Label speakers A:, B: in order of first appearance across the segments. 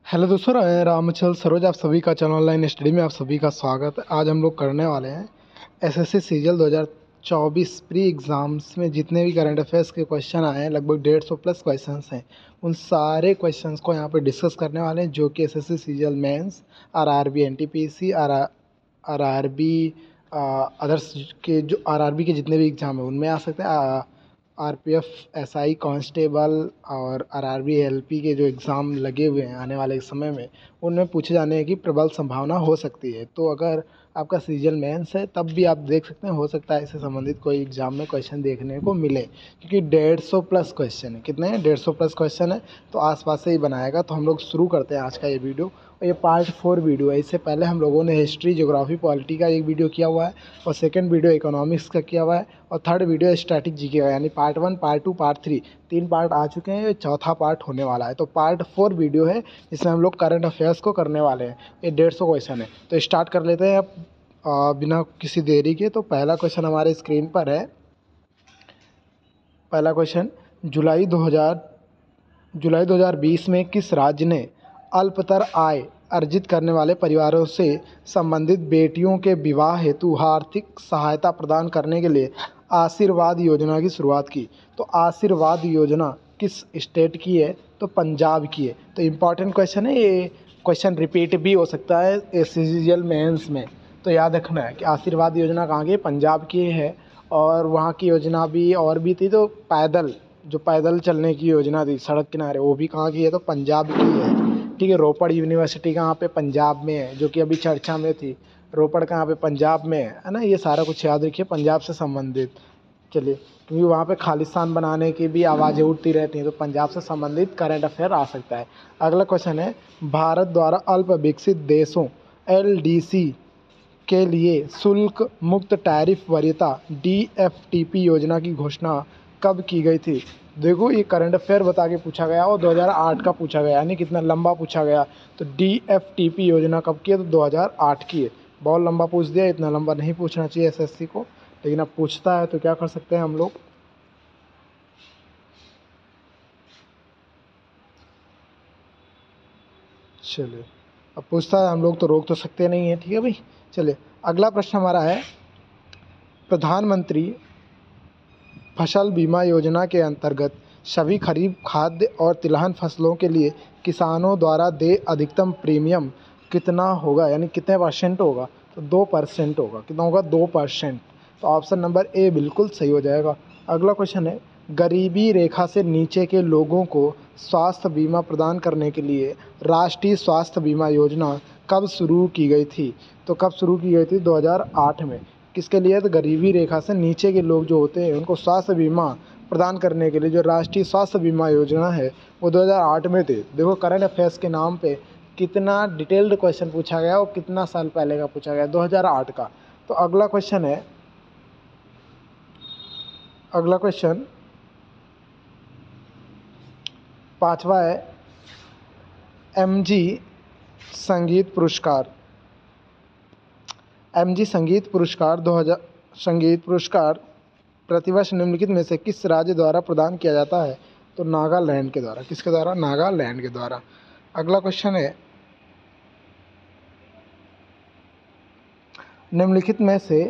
A: Hello दोस्तों, रामचल सरोज आप सभी का चैनल ऑनलाइन स्टडी में आप सभी का स्वागत है। आज हम लोग करने वाले हैं एसएससी सीजीएल 2024 प्री एग्ज़ाम्स में जितने भी करंट अफेयर्स के क्वेश्चन आए हैं, लगभग 150 प्लस क्वेश्चंस हैं। उन सारे क्वेश्चंस को यहाँ पे डिस्कस करने वाले हैं, जो कि SSC CGL mains, RRB NTPC, RRB others के जो आरआरबी के जितने भी एग्ज़ाम हैं उनमें आ सकते हैं। आरपीएफ, एसआई कांस्टेबल और आरआरबी एलपी के जो एग्ज़ाम लगे हुए हैं आने वाले समय में, उनमें पूछे जाने की प्रबल संभावना हो सकती है। तो अगर आपका सीजीएल मेंस है तब भी आप देख सकते हैं, हो सकता है इससे संबंधित कोई एग्ज़ाम में क्वेश्चन देखने को मिले, क्योंकि 150 प्लस क्वेश्चन है। कितने हैं? 150 प्लस क्वेश्चन है, तो आसपास से ही बनाएगा। तो हम लोग शुरू करते हैं आज का ये वीडियो, और ये पार्ट 4 वीडियो है। इससे पहले हम लोगों ने हिस्ट्री, ज्योग्राफी, पॉलिटी का एक वीडियो किया हुआ है, और सेकंड वीडियो इकोनॉमिक्स का किया हुआ है, और थर्ड वीडियो स्टैटिक जीके का, यानी पार्ट 1, पार्ट 2, पार्ट 3, 3 पार्ट आ चुके हैं। ये चौथा पार्ट होने वाला है। तो पार्ट 4 वीडियो है, जिसमें हम लोग करंट अफेयर्स को करने वाले हैं। ये 150 क्वेश्चन है, तो स्टार्ट कर लेते हैं अब बिना किसी देरी के। तो पहला क्वेश्चन हमारे स्क्रीन पर है। पहला क्वेश्चन, जुलाई 2020 में किस राज्य ने अल्पतर आय अर्जित करने वाले परिवारों से संबंधित बेटियों के विवाह हेतु आर्थिक सहायता प्रदान करने के लिए आशीर्वाद योजना की शुरुआत की? तो आशीर्वाद योजना किस स्टेट की है? तो पंजाब की है। तो इम्पॉर्टेंट क्वेश्चन है ये। क्वेश्चन रिपीट भी हो सकता है सीजीएल मेंस में, तो याद रखना है कि आशीर्वाद योजना कहाँ की है? पंजाब की है। और वहाँ की योजना भी और भी थी, तो पैदल चलने की योजना थी सड़क किनारे, वो भी कहाँ की है? तो पंजाब की है। ठीक है। रोपड़ यूनिवर्सिटी कहाँ पे? पंजाब में है, जो कि अभी चर्चा में थी। रोपड़ कहाँ पे? पंजाब में है ना। ये सारा कुछ याद रखिए, पंजाब से संबंधित। चलिए, क्योंकि वहाँ पे खालिस्तान बनाने की भी आवाज़ें उठती रहती हैं, तो पंजाब से संबंधित करंट अफेयर आ सकता है। अगला क्वेश्चन है, भारत द्वारा अल्प विकसित देशों एलडीसी के लिए शुल्क मुक्त टैरिफ वरीयता डीएफटीपी योजना की घोषणा कब की गई थी? देखो, ये करंट अफेयर बता के पूछा गया और 2008 का पूछा गया, यानी कितना लंबा पूछा गया। तो डीएफटीपी योजना कब की है? तो 2008 की है। बहुत लंबा पूछ दिया, इतना लंबा नहीं पूछना चाहिए एसएससी को, लेकिन अब पूछता है तो क्या कर सकते हैं हम लोग। चलिए, अब पूछता है, हम लोग तो रोक तो सकते नहीं हैं। ठीक है भाई। चलिए, अगला प्रश्न हमारा है, प्रधानमंत्री फसल बीमा योजना के अंतर्गत सभी खरीफ खाद्य और तिलहन फसलों के लिए किसानों द्वारा देय अधिकतम प्रीमियम कितना होगा, यानी कितने परसेंट होगा? तो 2% होगा। कितना होगा? 2%। तो ऑप्शन नंबर ए बिल्कुल सही हो जाएगा। अगला क्वेश्चन है, गरीबी रेखा से नीचे के लोगों को स्वास्थ्य बीमा प्रदान करने के लिए राष्ट्रीय स्वास्थ्य बीमा योजना कब शुरू की गई थी? तो कब शुरू की गई थी? 2008 में। किसके लिए? तो गरीबी रेखा से नीचे के लोग जो होते हैं उनको स्वास्थ्य बीमा प्रदान करने के लिए जो राष्ट्रीय स्वास्थ्य बीमा योजना है वो 2008 में थे। देखो, करंट अफेयर्स के नाम पे कितना डिटेल्ड क्वेश्चन पूछा गया और कितना साल पहले का पूछा गया, 2008 का। तो अगला क्वेश्चन है, अगला क्वेश्चन पांचवा है, एमजी संगीत पुरस्कार। एमजी संगीत पुरस्कार प्रतिवर्ष निम्नलिखित में से किस राज्य द्वारा प्रदान किया जाता है? तो नागालैंड के द्वारा। किसके द्वारा? नागालैंड के द्वारा। अगला क्वेश्चन है, निम्नलिखित में से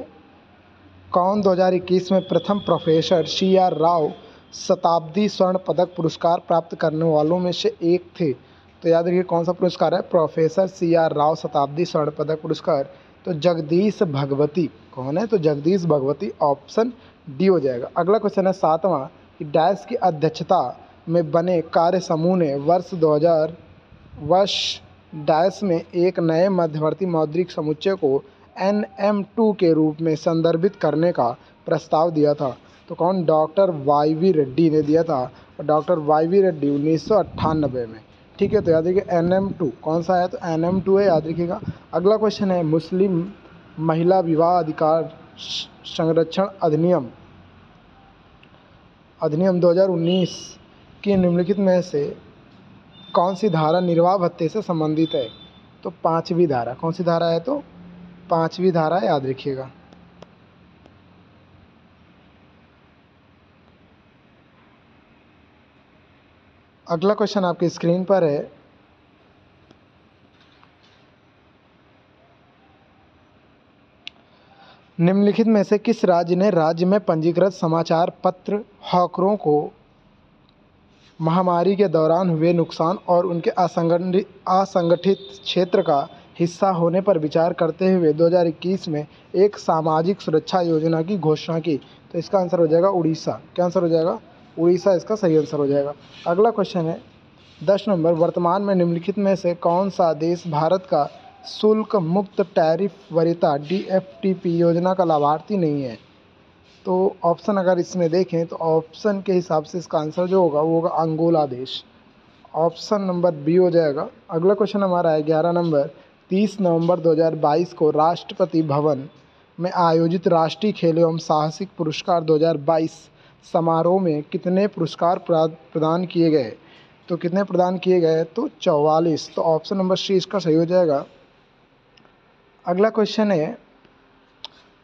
A: कौन 2021 में प्रथम प्रोफेसर CR राव शताब्दी स्वर्ण पदक पुरस्कार प्राप्त करने वालों में से एक थे? तो याद रखिए, कौन सा पुरस्कार है? प्रोफेसर CR राव शताब्दी स्वर्ण पदक पुरस्कार। तो जगदीश भगवती। कौन है? तो जगदीश भगवती। ऑप्शन डी हो जाएगा। अगला क्वेश्चन है सातवां, कि डैश की अध्यक्षता में बने कार्य समूह ने वर्ष डैश में एक नए मध्यवर्ती मौद्रिक समुच्चय को NM2 के रूप में संदर्भित करने का प्रस्ताव दिया था? तो कौन? डॉक्टर YV रेड्डी ने दिया था, और डॉक्टर YV रेड्डी 1998 में। ठीक है। तो याद रखिए, NM2 कौन सा है? तो NM2 है, याद रखिएगा। अगला क्वेश्चन है, मुस्लिम महिला विवाह अधिकार संरक्षण अधिनियम 2019 की निम्नलिखित में से कौन सी धारा निर्वाह भत्ते से संबंधित है? तो 5वीं धारा। कौन सी धारा है? तो 5वीं धारा, याद रखिएगा। अगला क्वेश्चन आपकी स्क्रीन पर है, निम्नलिखित में से किस राज्य ने राज्य में पंजीकृत समाचार पत्र हॉकरों को महामारी के दौरान हुए नुकसान और उनके असंगठित क्षेत्र का हिस्सा होने पर विचार करते हुए 2021 में एक सामाजिक सुरक्षा योजना की घोषणा की? तो इसका आंसर हो जाएगा उड़ीसा। क्या आंसर हो जाएगा? उड़ीसा इसका सही आंसर हो जाएगा। अगला क्वेश्चन है 10 नंबर, वर्तमान में निम्नलिखित में से कौन सा देश भारत का शुल्क मुक्त टैरिफ वरीयता DFTP योजना का लाभार्थी नहीं है? तो ऑप्शन अगर इसमें देखें तो ऑप्शन के हिसाब से इसका आंसर जो होगा वो होगा अंगोला देश। ऑप्शन नंबर बी हो जाएगा। अगला क्वेश्चन हमारा है 11 नंबर, 30 नवंबर 2022 को राष्ट्रपति भवन में आयोजित राष्ट्रीय खेल एवं साहसिक पुरस्कार 2022 समारोह में कितने पुरस्कार प्रदान किए गए? तो कितने प्रदान किए गए? तो 44। तो ऑप्शन नंबर सी इसका सही हो जाएगा। अगला क्वेश्चन है,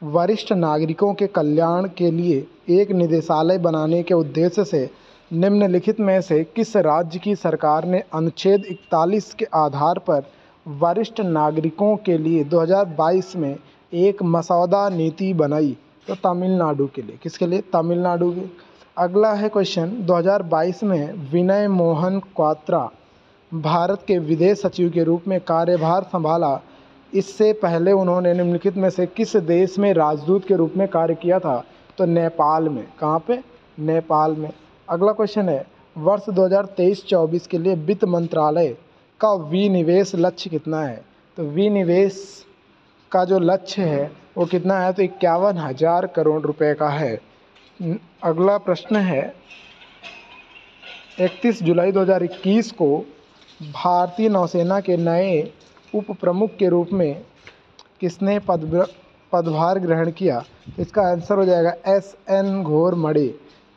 A: वरिष्ठ नागरिकों के कल्याण के लिए एक निदेशालय बनाने के उद्देश्य से निम्नलिखित में से किस राज्य की सरकार ने अनुच्छेद 41 के आधार पर वरिष्ठ नागरिकों के लिए 2022 में एक मसौदा नीति बनाई? तो तमिलनाडु के लिए। किसके लिए? तमिलनाडु के। अगला है क्वेश्चन, 2022 में विनय मोहन क्वात्रा भारत के विदेश सचिव के रूप में कार्यभार संभाला। इससे पहले उन्होंने निम्नलिखित में से किस देश में राजदूत के रूप में कार्य किया था? तो नेपाल में। कहाँ पे? नेपाल में। अगला क्वेश्चन है, वर्ष 2023-24 के लिए वित्त मंत्रालय का विनिवेश लक्ष्य कितना है? तो विनिवेश का जो लक्ष्य है वो कितना है? तो 51,000 करोड़ रुपए का है। अगला प्रश्न है, 31 जुलाई 2021 को भारतीय नौसेना के नए उप प्रमुख के रूप में किसने पदभार ग्रहण किया? इसका आंसर हो जाएगा SN घोरमड़े।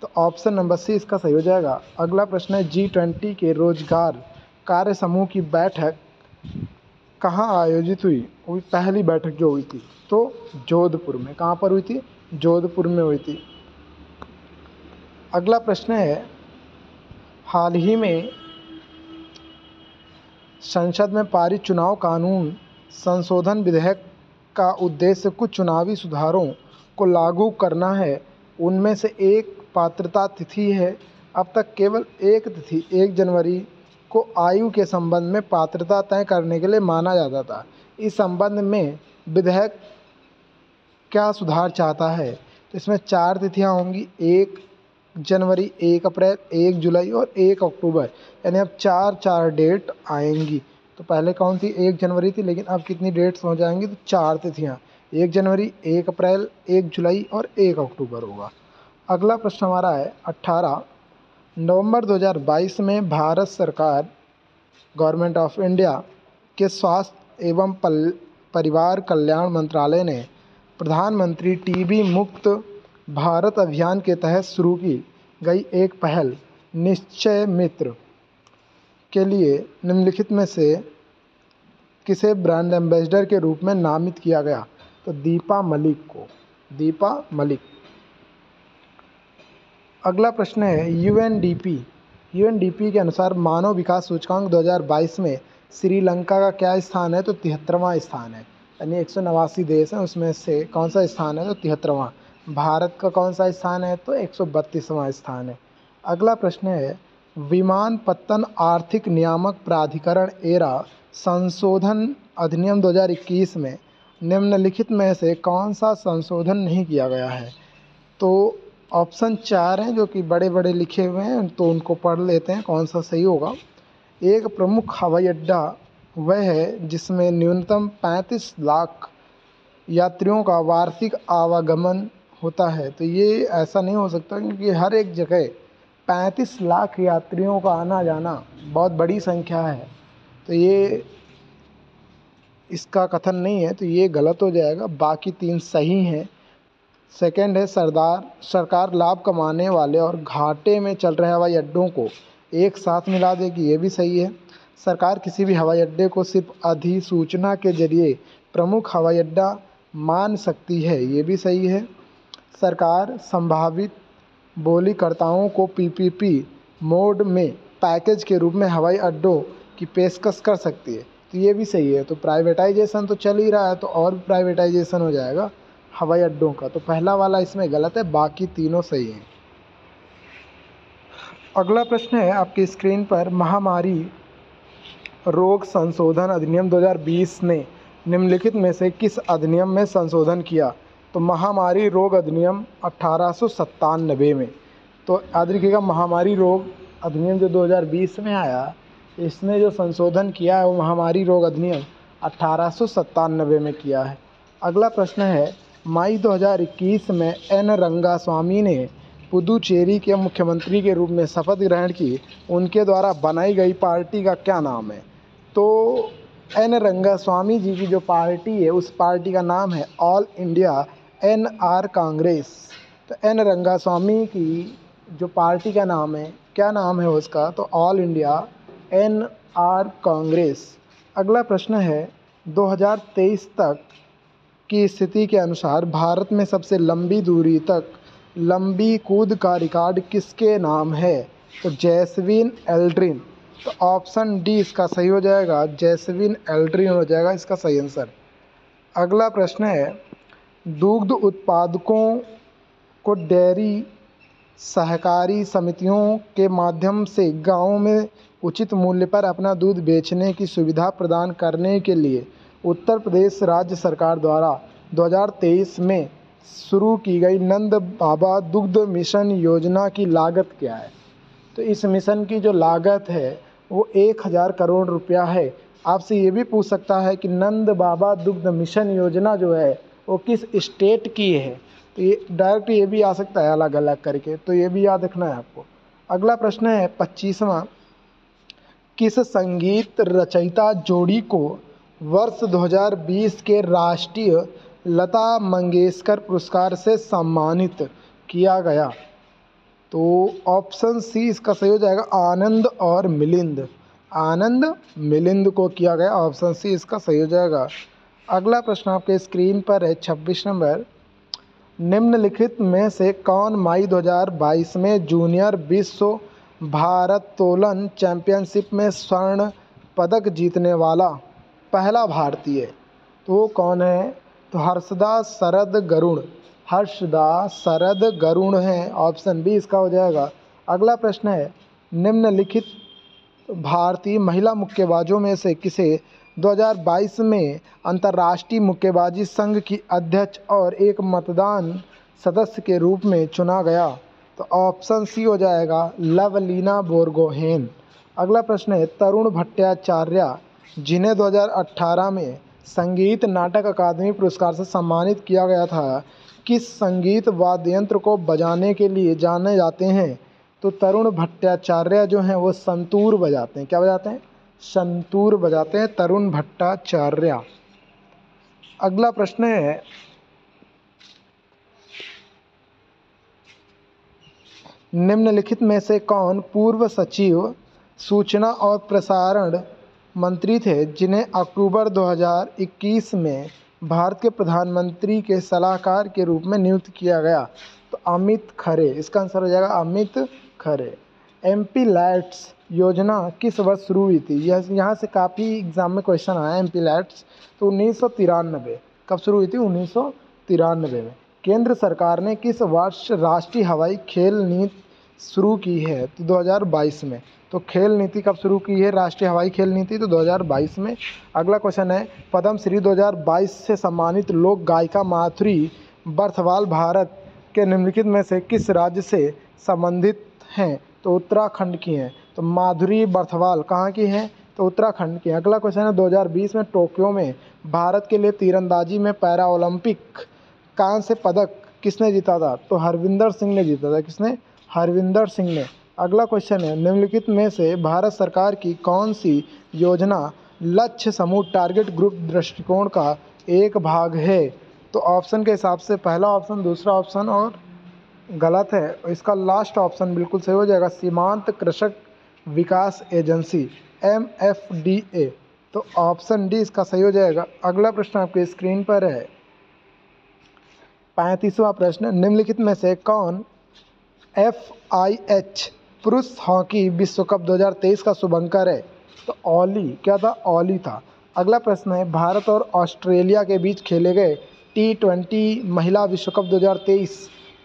A: तो ऑप्शन नंबर सी इसका सही हो जाएगा। अगला प्रश्न है, G20 के रोजगार कार्य समूह की बैठक कहाँ आयोजित हुई? वो पहली बैठक जो हुई थी तो जोधपुर में। कहाँ पर हुई थी? जोधपुर में हुई थी। अगला प्रश्न है, हाल ही में संसद में पारित चुनाव कानून संशोधन विधेयक का उद्देश्य कुछ चुनावी सुधारों को लागू करना है। उनमें से एक पात्रता तिथि है। अब तक केवल एक तिथि 1 जनवरी को आयु के संबंध में पात्रता तय करने के लिए माना जाता था। इस संबंध में विधेयक क्या सुधार चाहता है? तो इसमें 4 तिथियां होंगी, 1 जनवरी, 1 अप्रैल, 1 जुलाई और 1 अक्टूबर। यानी अब 4 डेट आएंगी। तो पहले कौन थी? 1 जनवरी थी, लेकिन अब कितनी डेट्स हो जाएंगी? तो 4 तिथियां, 1 जनवरी, 1 अप्रैल, 1 जुलाई और 1 अक्टूबर होगा। अगला प्रश्न हमारा है 18 नवंबर 2022 में भारत सरकार गवर्नमेंट ऑफ इंडिया के स्वास्थ्य एवं परिवार कल्याण मंत्रालय ने प्रधानमंत्री टीबी मुक्त भारत अभियान के तहत शुरू की गई एक पहल निश्चय मित्र के लिए निम्नलिखित में से किसे ब्रांड एम्बेसडर के रूप में नामित किया गया? तो दीपा मलिक को। दीपा मलिक। अगला प्रश्न है, यूएनडीपी के अनुसार मानव विकास सूचकांक 2022 में श्रीलंका का क्या स्थान है? तो 73वां स्थान है। यानी 189 देश हैं, उसमें से कौन सा स्थान है? तो 73वां। भारत का कौन सा स्थान है? तो 132वां स्थान है। अगला प्रश्न है, विमानपत्तन आर्थिक नियामक प्राधिकरण एरा संशोधन अधिनियम 2021 में निम्नलिखित में से कौन सा संशोधन नहीं किया गया है? तो ऑप्शन 4 हैं जो कि बड़े बड़े लिखे हुए हैं, तो उनको पढ़ लेते हैं कौन सा सही होगा। एक प्रमुख हवाई अड्डा वह है जिसमें न्यूनतम 35 लाख यात्रियों का वार्षिक आवागमन होता है। तो ये ऐसा नहीं हो सकता, क्योंकि हर एक जगह 35 लाख यात्रियों का आना जाना बहुत बड़ी संख्या है। तो ये इसका कथन नहीं है, तो ये गलत हो जाएगा। बाकी 3 सही हैं। सेकंड है, सरकार लाभ कमाने वाले और घाटे में चल रहे हवाई अड्डों को एक साथ मिला देगी। ये भी सही है। सरकार किसी भी हवाई अड्डे को सिर्फ अधिसूचना के जरिए प्रमुख हवाई अड्डा मान सकती है। ये भी सही है। सरकार संभावित बोलीकर्ताओं को PPP मोड में पैकेज के रूप में हवाई अड्डों की पेशकश कर सकती है। तो ये भी सही है। तो प्राइवेटाइजेशन तो चल ही रहा है, तो और प्राइवेटाइजेशन हो जाएगा। हवाई अड्डों का। तो पहला वाला इसमें गलत है, बाकी तीनों सही हैं। अगला प्रश्न है आपकी स्क्रीन पर, महामारी रोग संशोधन अधिनियम 2020 ने निम्नलिखित में से किस अधिनियम में संशोधन किया? तो महामारी रोग अधिनियम 1897 में। तो याद रखिएगा, महामारी रोग अधिनियम जो 2020 में आया, इसने जो संशोधन किया है वो महामारी रोग अधिनियम 1897 में किया है। अगला प्रश्न है, मई 2021 में एन रंगास्वामी ने पुदुचेरी के मुख्यमंत्री के रूप में शपथ ग्रहण की। उनके द्वारा बनाई गई पार्टी का क्या नाम है? तो एन रंगास्वामी जी की जो पार्टी है उस पार्टी का नाम है ऑल इंडिया NR कांग्रेस। तो एन रंगास्वामी की जो पार्टी का नाम है, क्या नाम है उसका? तो ऑल इंडिया NR कांग्रेस। अगला प्रश्न है, 2023 तक की स्थिति के अनुसार भारत में सबसे लंबी दूरी तक लंबी कूद का रिकॉर्ड किसके नाम है? तो जैस्विन एल्ड्रिन। तो ऑप्शन डी इसका सही हो जाएगा, जैस्विन एल्ड्रिन हो जाएगा इसका सही आंसर। अगला प्रश्न है, दुग्ध उत्पादकों को डेयरी सहकारी समितियों के माध्यम से गाँव में उचित मूल्य पर अपना दूध बेचने की सुविधा प्रदान करने के लिए उत्तर प्रदेश राज्य सरकार द्वारा 2023 में शुरू की गई नंद बाबा दुग्ध मिशन योजना की लागत क्या है? तो इस मिशन की जो लागत है वो 1000 करोड़ रुपया है। आपसे ये भी पूछ सकता है कि नंद बाबा दुग्ध मिशन योजना जो है वो किस स्टेट की है? तो ये डायरेक्ट ये भी आ सकता है अलग अलग करके, तो ये भी याद रखना है आपको। अगला प्रश्न है 25वां, किस संगीत रचयिता जोड़ी को वर्ष 2020 के राष्ट्रीय लता मंगेशकर पुरस्कार से सम्मानित किया गया? तो ऑप्शन सी इसका सही हो जाएगा, आनंद और मिलिंद। आनंद मिलिंद को किया गया, ऑप्शन सी इसका सही हो जाएगा। अगला प्रश्न आपके स्क्रीन पर है 26 नंबर, निम्नलिखित में से कौन मई 2022 में जूनियर विश्व भारोत्तोलन चैंपियनशिप में स्वर्ण पदक जीतने वाला पहला भारतीय है? तो वो कौन है? तो हर्षदा शरद गरुड़। हर्षदा शरद गरुड़ हैं, ऑप्शन बी इसका हो जाएगा। अगला प्रश्न है, निम्नलिखित भारतीय महिला मुक्केबाजों में से किसे 2022 में अंतर्राष्ट्रीय मुक्केबाजी संघ की अध्यक्ष और एक मतदान सदस्य के रूप में चुना गया? तो ऑप्शन सी हो जाएगा, लवलीना बोरगोहेन। अगला प्रश्न है, तरुण भट्टाचार्य जिन्हें 2018 में संगीत नाटक अकादमी पुरस्कार से सम्मानित किया गया था, किस संगीत वाद्य यंत्र को बजाने के लिए जाने जाते हैं? तो तरुण भट्टाचार्य जो हैं वो संतूर बजाते हैं। क्या बजाते हैं? संतूर बजाते हैं तरुण भट्टाचार्य। अगला प्रश्न है, निम्नलिखित में से कौन पूर्व सचिव सूचना और प्रसारण मंत्री थे जिन्हें अक्टूबर 2021 में भारत के प्रधानमंत्री के सलाहकार के रूप में नियुक्त किया गया? तो अमित खरे, इसका आंसर हो जाएगा अमित खरे। MP लैट्स योजना किस वर्ष शुरू हुई थी? यहाँ से काफ़ी एग्जाम में क्वेश्चन आया MP लैट्स। तो 1993। कब शुरू हुई थी? 1993 में। केंद्र सरकार ने किस वर्ष राष्ट्रीय हवाई खेल नीति शुरू की है? तो 2022 में। तो खेल नीति कब शुरू की है राष्ट्रीय हवाई खेल नीति? तो 2022 में। अगला क्वेश्चन है, पद्मश्री 2022 से सम्मानित लोक गायिका माधुरी बर्थवाल भारत के निम्नलिखित में से किस राज्य से संबंधित हैं? तो उत्तराखंड की हैं। तो माधुरी बर्थवाल कहाँ की हैं? तो उत्तराखंड की। अगला क्वेश्चन है, 2020 में टोक्यो में भारत के लिए तीरंदाजी में पैरा ओलंपिक कांस्य पदक किसने जीता था? तो हरविंदर सिंह ने जीता था। किसने? हरविंदर सिंह ने। अगला क्वेश्चन है, निम्नलिखित में से भारत सरकार की कौन सी योजना लक्ष्य समूह टारगेट ग्रुप दृष्टिकोण का एक भाग है? तो ऑप्शन के हिसाब से पहला ऑप्शन, दूसरा ऑप्शन और गलत है, इसका लास्ट ऑप्शन बिल्कुल सही हो जाएगा, सीमांत कृषक विकास एजेंसी MFDA। तो ऑप्शन डी इसका सही हो जाएगा। अगला प्रश्न आपके स्क्रीन पर है 35वां प्रश्न, निम्नलिखित में से कौन FIH पुरुष हॉकी विश्व कप 2023 का शुभंकर है? तो ओली। क्या था? ओली था। अगला प्रश्न है, भारत और ऑस्ट्रेलिया के बीच खेले गए T20 महिला विश्व कप 2023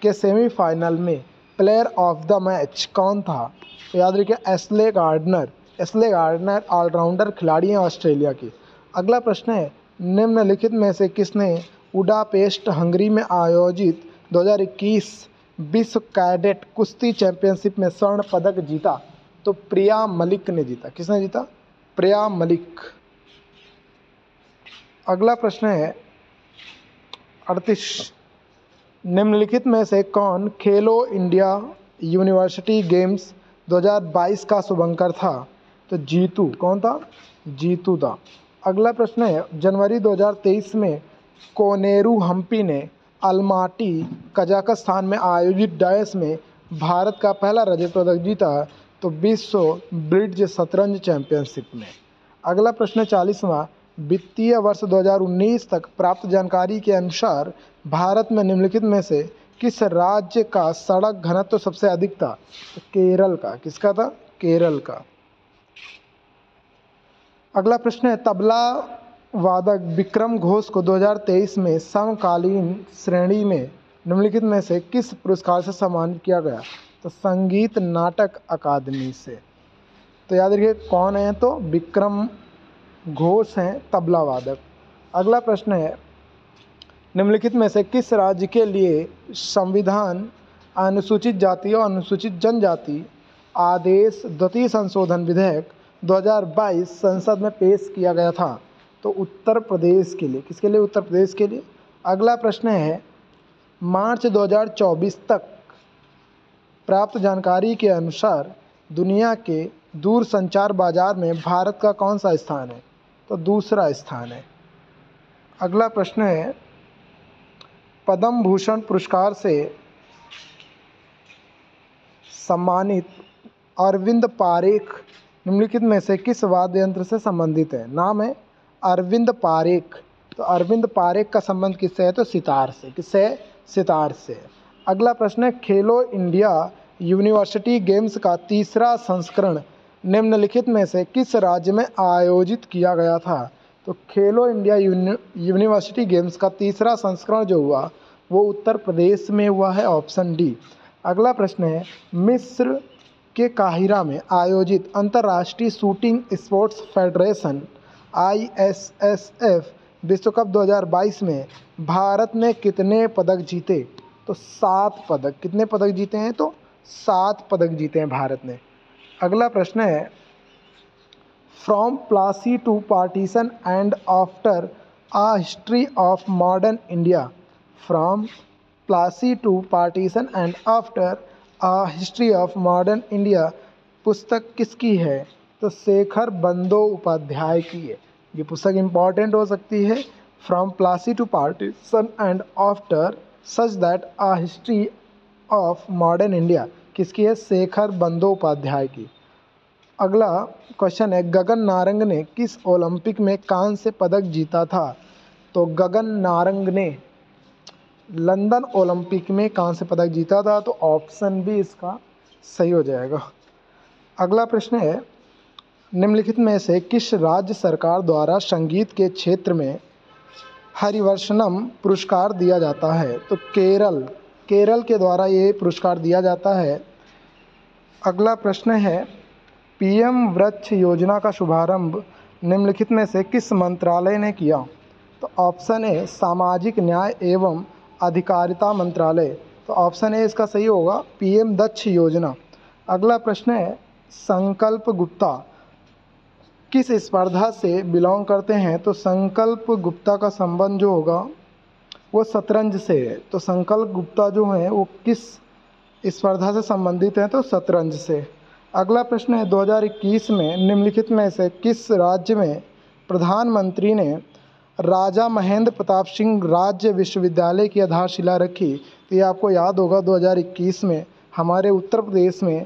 A: के सेमीफाइनल में प्लेयर ऑफ द मैच कौन था? तो याद रखिए एशले गार्डनर ऑलराउंडर खिलाड़ी हैं ऑस्ट्रेलिया की। अगला प्रश्न है, निम्नलिखित में से किसने बुडापेस्ट हंगरी में आयोजित 2021 विश्व कैडेट कुश्ती चैंपियनशिप में स्वर्ण पदक जीता? तो प्रिया मलिक ने जीता। किसने जीता? प्रिया मलिक। अगला प्रश्न है 38, निम्नलिखित में से कौन खेलो इंडिया यूनिवर्सिटी गेम्स 2022 का शुभंकर था? तो जीतू। कौन था? जीतू था। अगला प्रश्न है, जनवरी 2023 में कोनेरू हम्पी ने अलमाटी कजाकिस्तान में आयोजित डैश में भारत का पहला रजत पदक जीता? तो विश्व ब्रिड्ज शतरंज चैंपियनशिप में। अगला प्रश्न 40वां, वित्तीय वर्ष 2019 तक प्राप्त जानकारी के अनुसार भारत में निम्नलिखित में से किस राज्य का सड़क घनत्व सबसे अधिक था? तो केरल का। किसका था? केरल का। अगला प्रश्न है, तबला वादक विक्रम घोष को 2023 में समकालीन श्रेणी में निम्नलिखित में से किस पुरस्कार से सम्मानित किया गया? तो संगीत नाटक अकादमी से। तो याद रखिए कौन है? तो विक्रम घोष हैं तबला वादक। अगला प्रश्न है, निम्नलिखित में से किस राज्य के लिए संविधान अनुसूचित जाति और अनुसूचित जनजाति आदेश द्वितीय संशोधन विधेयक 2022 संसद में पेश किया गया था? तो उत्तर प्रदेश के लिए। किसके लिए? उत्तर प्रदेश के लिए। अगला प्रश्न है, मार्च 2024 तक प्राप्त जानकारी के अनुसार दुनिया के दूरसंचार बाजार में भारत का कौन सा स्थान है? तो दूसरा स्थान है। अगला प्रश्न है, पद्म भूषण पुरस्कार से सम्मानित अरविंद पारेख निम्नलिखित में से किस वाद्य यंत्र से संबंधित है? नाम है अरविंद पारेख। तो अरविंद पारेख का संबंध किससे है? तो सितार से। किससे? सितार से। अगला प्रश्न है, खेलो इंडिया यूनिवर्सिटी गेम्स का तीसरा संस्करण निम्नलिखित में से किस राज्य में आयोजित किया गया था? तो खेलो इंडिया यूनिवर्सिटी गेम्स का तीसरा संस्करण जो हुआ वो उत्तर प्रदेश में हुआ है। Option D. अगला प्रश्न है, मिस्र के काहिरा में आयोजित अंतर्राष्ट्रीय शूटिंग स्पोर्ट्स फेडरेशन ISSF विश्व कप 2022 में भारत ने कितने पदक जीते? तो 7 पदक। कितने पदक जीते हैं? तो 7 पदक जीते हैं भारत ने। अगला प्रश्न है, from Plassey to partition and after a history of modern India. From Plassey to partition and after a history of modern India पुस्तक किसकी है? तो शेखर बंदोपाध्याय की है। ये पुस्तक इम्पॉर्टेंट हो सकती है। From Plassey to partition and after such that a history of modern India किसकी है? शेखर बंदोपाध्याय की। अगला क्वेश्चन है, गगन नारंग ने किस ओलंपिक में कांस्य पदक जीता था? तो गगन नारंग ने लंदन ओलंपिक में कांस्य पदक जीता था। तो ऑप्शन बी इसका सही हो जाएगा। अगला प्रश्न है, निम्नलिखित में से किस राज्य सरकार द्वारा संगीत के क्षेत्र में हरिवंशनम पुरस्कार दिया जाता है? तो केरल के द्वारा ये पुरस्कार दिया जाता है। अगला प्रश्न है, PM वृक्ष योजना का शुभारंभ निम्नलिखित में से किस मंत्रालय ने किया? तो ऑप्शन ए सामाजिक न्याय एवं अधिकारिता मंत्रालय। तो ऑप्शन ए इसका सही होगा, PM दक्ष योजना। अगला प्रश्न है, संकल्प गुप्ता किस स्पर्धा से बिलोंग करते हैं? तो संकल्प गुप्ता का संबंध जो होगा वो शतरंज से है। तो संकल्प गुप्ता जो है वो किस स्पर्धा से संबंधित हैं? तो शतरंज से। अगला प्रश्न है, 2021 में निम्नलिखित में से किस राज्य में प्रधानमंत्री ने राजा महेंद्र प्रताप सिंह राज्य विश्वविद्यालय की आधारशिला रखी? तो ये आपको याद होगा 2021 में हमारे उत्तर प्रदेश में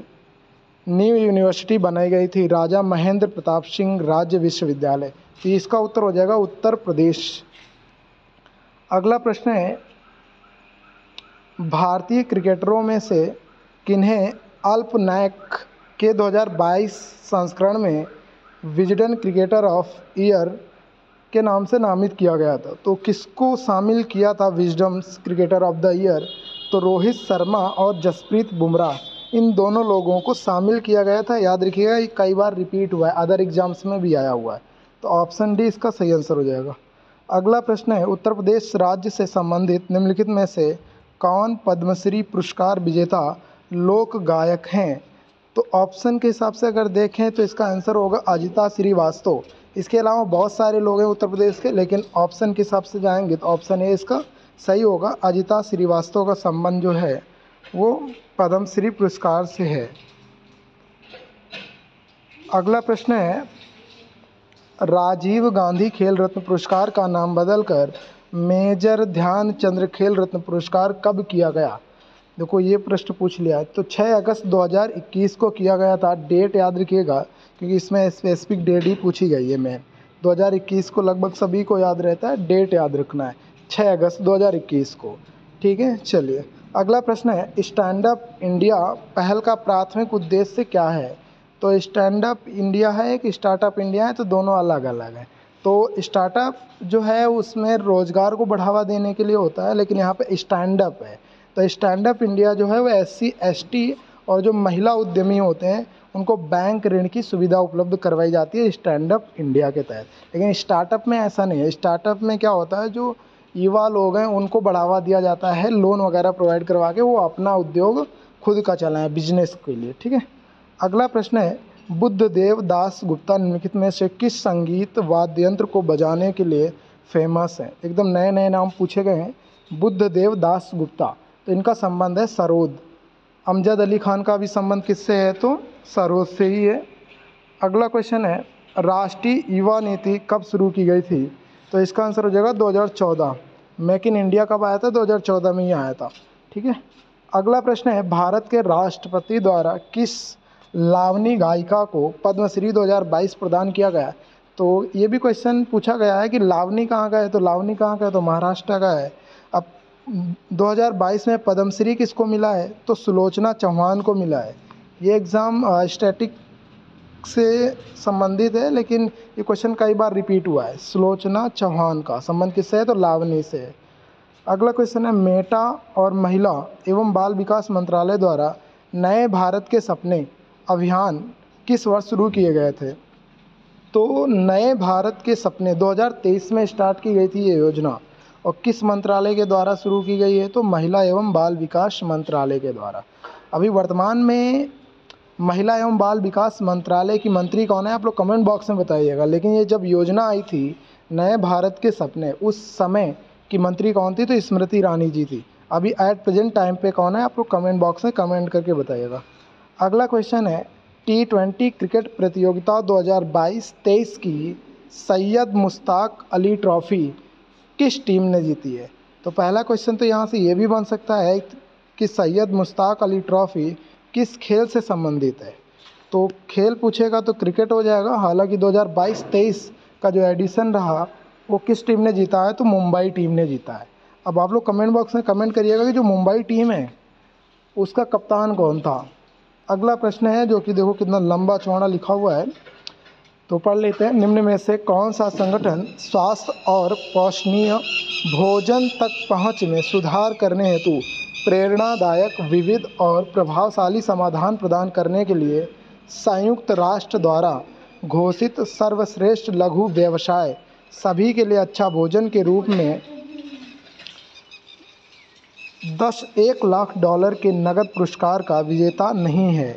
A: न्यू यूनिवर्सिटी बनाई गई थी, राजा महेंद्र प्रताप सिंह राज्य विश्वविद्यालय। तो इसका उत्तर हो जाएगा उत्तर प्रदेश। अगला प्रश्न है, भारतीय क्रिकेटरों में से किन्हें अल्पनायक के 2022 संस्करण में विजडन क्रिकेटर ऑफ ईयर के नाम से नामित किया गया था। तो किसको शामिल किया था wisdom's cricketer of the year? तो रोहित शर्मा और जसप्रीत बुमराह, इन दोनों लोगों को शामिल किया गया था। याद रखिएगा, ये कई बार रिपीट हुआ है, अदर एग्जाम्स में भी आया हुआ है। तो ऑप्शन डी इसका सही आंसर हो जाएगा। अगला प्रश्न है, उत्तर प्रदेश राज्य से संबंधित निम्नलिखित में से कौन पद्मश्री पुरस्कार विजेता लोक गायक हैं? तो ऑप्शन के हिसाब से अगर देखें तो इसका आंसर होगा अजिता श्रीवास्तव। इसके अलावा बहुत सारे लोग हैं उत्तर प्रदेश के, लेकिन ऑप्शन के हिसाब से जाएंगे तो ऑप्शन ए इसका सही होगा। अजिता श्रीवास्तव का संबंध जो है वो पद्मश्री पुरस्कार से है। अगला प्रश्न है, राजीव गांधी खेल रत्न पुरस्कार का नाम बदलकर मेजर ध्यानचंद खेल रत्न पुरस्कार कब किया गया? देखो ये प्रश्न पूछ लिया है। तो 6 अगस्त 2021 को किया गया था। डेट याद रखिएगा, क्योंकि इसमें स्पेसिफिक डेट ही पूछी गई है। मैं 2021 को लगभग सभी को याद रहता है, डेट याद रखना है 6 अगस्त 2021 को। ठीक है, चलिए अगला प्रश्न है, स्टैंड अप इंडिया पहल का प्राथमिक उद्देश्य क्या है? तो स्टैंड अप इंडिया है कि स्टार्टअप इंडिया है, तो दोनों अलग अलग हैं। तो स्टार्टअप जो है उसमें रोज़गार को बढ़ावा देने के लिए होता है, लेकिन यहाँ पे स्टैंड अप है। तो स्टैंड अप इंडिया जो है वो SC ST और जो महिला उद्यमी होते हैं उनको बैंक ऋण की सुविधा उपलब्ध करवाई जाती है स्टैंड अप इंडिया के तहत। लेकिन स्टार्टअप में ऐसा नहीं है। स्टार्टअप में क्या होता है, जो युवा लोग हैं उनको बढ़ावा दिया जाता है, लोन वगैरह प्रोवाइड करवा के वो अपना उद्योग खुद का चलाएं बिजनेस के लिए। ठीक है, अगला प्रश्न है, बुद्धदेव दास गुप्ता निम्नलिखित में से किस संगीत वाद्य यंत्र को बजाने के लिए फेमस है? एकदम नए नए नाम पूछे गए हैं। बुद्धदेव दास गुप्ता, तो इनका संबंध है सरोद। अमजद अली खान का भी संबंध किससे है? तो सरोद से ही है। अगला क्वेश्चन है, राष्ट्रीय युवा नीति कब शुरू की गई थी? तो इसका आंसर हो जाएगा 2014। मेक इन इंडिया कब आया था? 2014 में ही आया था। ठीक है, अगला प्रश्न है, भारत के राष्ट्रपति द्वारा किस लावनी गायिका को पद्मश्री 2022 प्रदान किया गया? तो ये भी क्वेश्चन पूछा गया है कि लावनी कहाँ का है, तो लावनी कहाँ का है? तो महाराष्ट्र का है। अब 2022 में पद्मश्री किसको मिला है? तो सुलोचना चौहान को मिला है। ये एग्ज़ाम स्टैटिक से संबंधित है, लेकिन ये क्वेश्चन कई बार रिपीट हुआ है। सुलोचना चौहान का संबंध किससे है? तो लावनी से है। अगला क्वेश्चन है, मेटा और महिला एवं बाल विकास मंत्रालय द्वारा नए भारत के सपने अभियान किस वर्ष शुरू किए गए थे? तो नए भारत के सपने 2023 में स्टार्ट की गई थी ये योजना, और किस मंत्रालय के द्वारा शुरू की गई है? तो महिला एवं बाल विकास मंत्रालय के द्वारा। अभी वर्तमान में महिला एवं बाल विकास मंत्रालय की मंत्री कौन है? आप लोग कमेंट बॉक्स में बताइएगा। लेकिन ये जब योजना आई थी नए भारत के सपने, उस समय की मंत्री कौन थी? तो स्मृति ईरानी जी थी। अभी एट प्रेजेंट टाइम पे कौन है? आप लोग कमेंट बॉक्स में कमेंट करके बताइएगा। अगला क्वेश्चन है, T20 क्रिकेट प्रतियोगिता 2022-23 की सैयद मुश्ताक अली ट्रॉफ़ी किस टीम ने जीती है? तो पहला क्वेश्चन तो यहाँ से ये भी बन सकता है कि सैयद मुश्ताक अली ट्रॉफ़ी किस खेल से संबंधित है? तो खेल पूछेगा तो क्रिकेट हो जाएगा। हालांकि 2022-23 का जो एडिशन रहा वो किस टीम ने जीता है? तो मुंबई टीम ने जीता है। अब आप लोग कमेंट बॉक्स में कमेंट करिएगा कि जो मुंबई टीम है उसका कप्तान कौन था। अगला प्रश्न है, जो कि देखो कितना लंबा चौड़ा लिखा हुआ है, तो पढ़ लेते हैं। निम्न में से कौन सा संगठन स्वास्थ्य और पोषणीय भोजन तक पहुंच में सुधार करने हेतु प्रेरणादायक, विविध और प्रभावशाली समाधान प्रदान करने के लिए संयुक्त राष्ट्र द्वारा घोषित सर्वश्रेष्ठ लघु व्यवसाय सभी के लिए अच्छा भोजन के रूप में 1 लाख डॉलर के नगद पुरस्कार का विजेता नहीं है?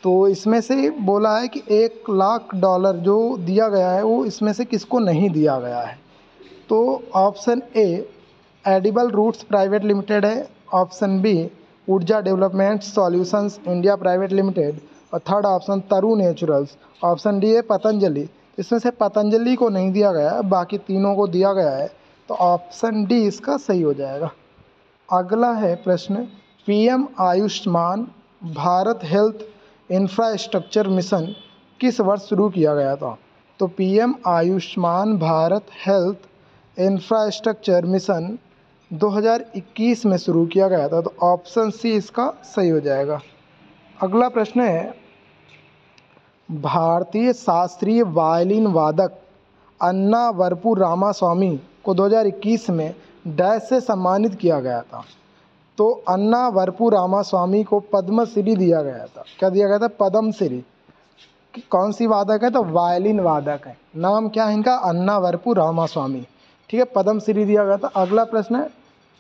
A: तो इसमें से बोला है कि 1 लाख डॉलर जो दिया गया है वो इसमें से किसको नहीं दिया गया है? तो option A edible roots private limited है, option B Urja development solutions India private limited, और third option Taru naturals, option D है पतंजलि। इसमें से पतंजलि को नहीं दिया गया है, बाकी तीनों को दिया गया है। तो ऑप्शन डी इसका सही हो जाएगा। अगला है प्रश्न, PM Ayushman Bharat health infrastructure mission किस वर्ष शुरू किया गया था? तो PM Ayushman Bharat health infrastructure mission 2021 में शुरू किया गया था। तो ऑप्शन सी इसका सही हो जाएगा। अगला प्रश्न है, भारतीय शास्त्रीय वायलिन वादक अन्नावरपु रामास्वामी को 2021 में डैश से सम्मानित किया गया था? तो अन्नावरपु रामास्वामी को पद्मश्री दिया गया था। क्या दिया गया था? पद्मश्री। कौन सी वादक है? तो वायलिन वादक है। नाम क्या है इनका? अन्नावरपु रामास्वामी। ठीक है, पद्मश्री दिया गया था। अगला प्रश्न है,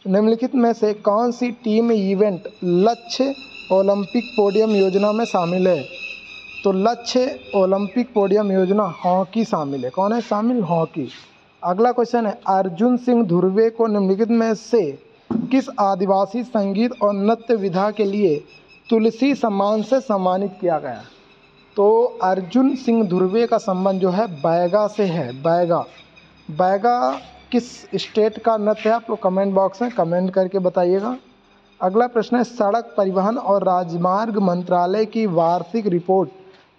A: निम्नलिखित में से कौन सी टीम इवेंट लक्ष्य ओलंपिक पोडियम योजना में शामिल है? तो लक्ष्य ओलंपिक पोडियम योजना हॉकी शामिल है। कौन है शामिल? हॉकी। अगला क्वेश्चन है, अर्जुन सिंह धुर्वे को निम्नलिखित में से किस आदिवासी संगीत और नृत्य विधा के लिए तुलसी सम्मान से सम्मानित किया गया? तो अर्जुन सिंह धुर्वे का संबंध जो है बैगा से है। बैगा। बैगा किस स्टेट का नृत्य है? आप लोग कमेंट बॉक्स में कमेंट करके बताइएगा। अगला प्रश्न है, सड़क परिवहन और राजमार्ग मंत्रालय की वार्षिक रिपोर्ट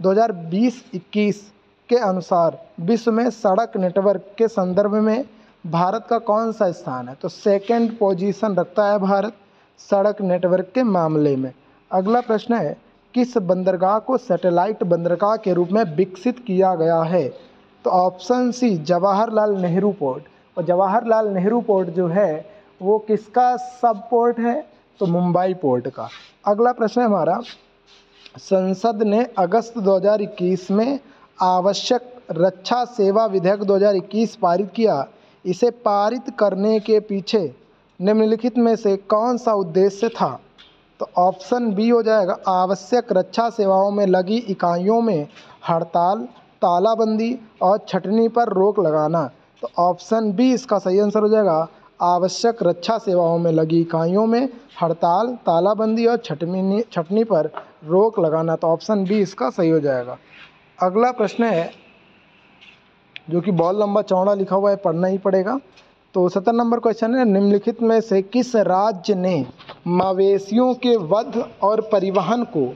A: 2020-21 के अनुसार विश्व में सड़क नेटवर्क के संदर्भ में भारत का कौन सा स्थान है? तो सेकंड पोजीशन रखता है भारत सड़क नेटवर्क के मामले में। अगला प्रश्न है, किस बंदरगाह को सैटेलाइट बंदरगाह के रूप में विकसित किया गया है? तो option C Jawaharlal Nehru port. और जवाहरलाल नेहरू पोर्ट जो है वो किसका सब पोर्ट है? तो मुंबई पोर्ट का। अगला प्रश्न है हमारा, संसद ने अगस्त 2021 में आवश्यक रक्षा सेवा विधेयक 2021 पारित किया। इसे पारित करने के पीछे निम्नलिखित में से कौन सा उद्देश्य था? तो ऑप्शन बी हो जाएगा, आवश्यक रक्षा सेवाओं में लगी इकाइयों में हड़ताल, तालाबंदी और छटनी पर रोक लगाना। तो ऑप्शन बी इसका सही आंसर हो जाएगा, आवश्यक रक्षा सेवाओं में लगी इकाइयों में हड़ताल, तालाबंदी और छटनी पर रोक लगाना। तो ऑप्शन बी इसका सही हो जाएगा। अगला प्रश्न है जो कि बहुत लंबा चौड़ा लिखा हुआ है, पढ़ना ही पड़ेगा। तो 70 नंबर क्वेश्चन है, निम्नलिखित में से किस राज्य ने मवेशियों के वध और परिवहन को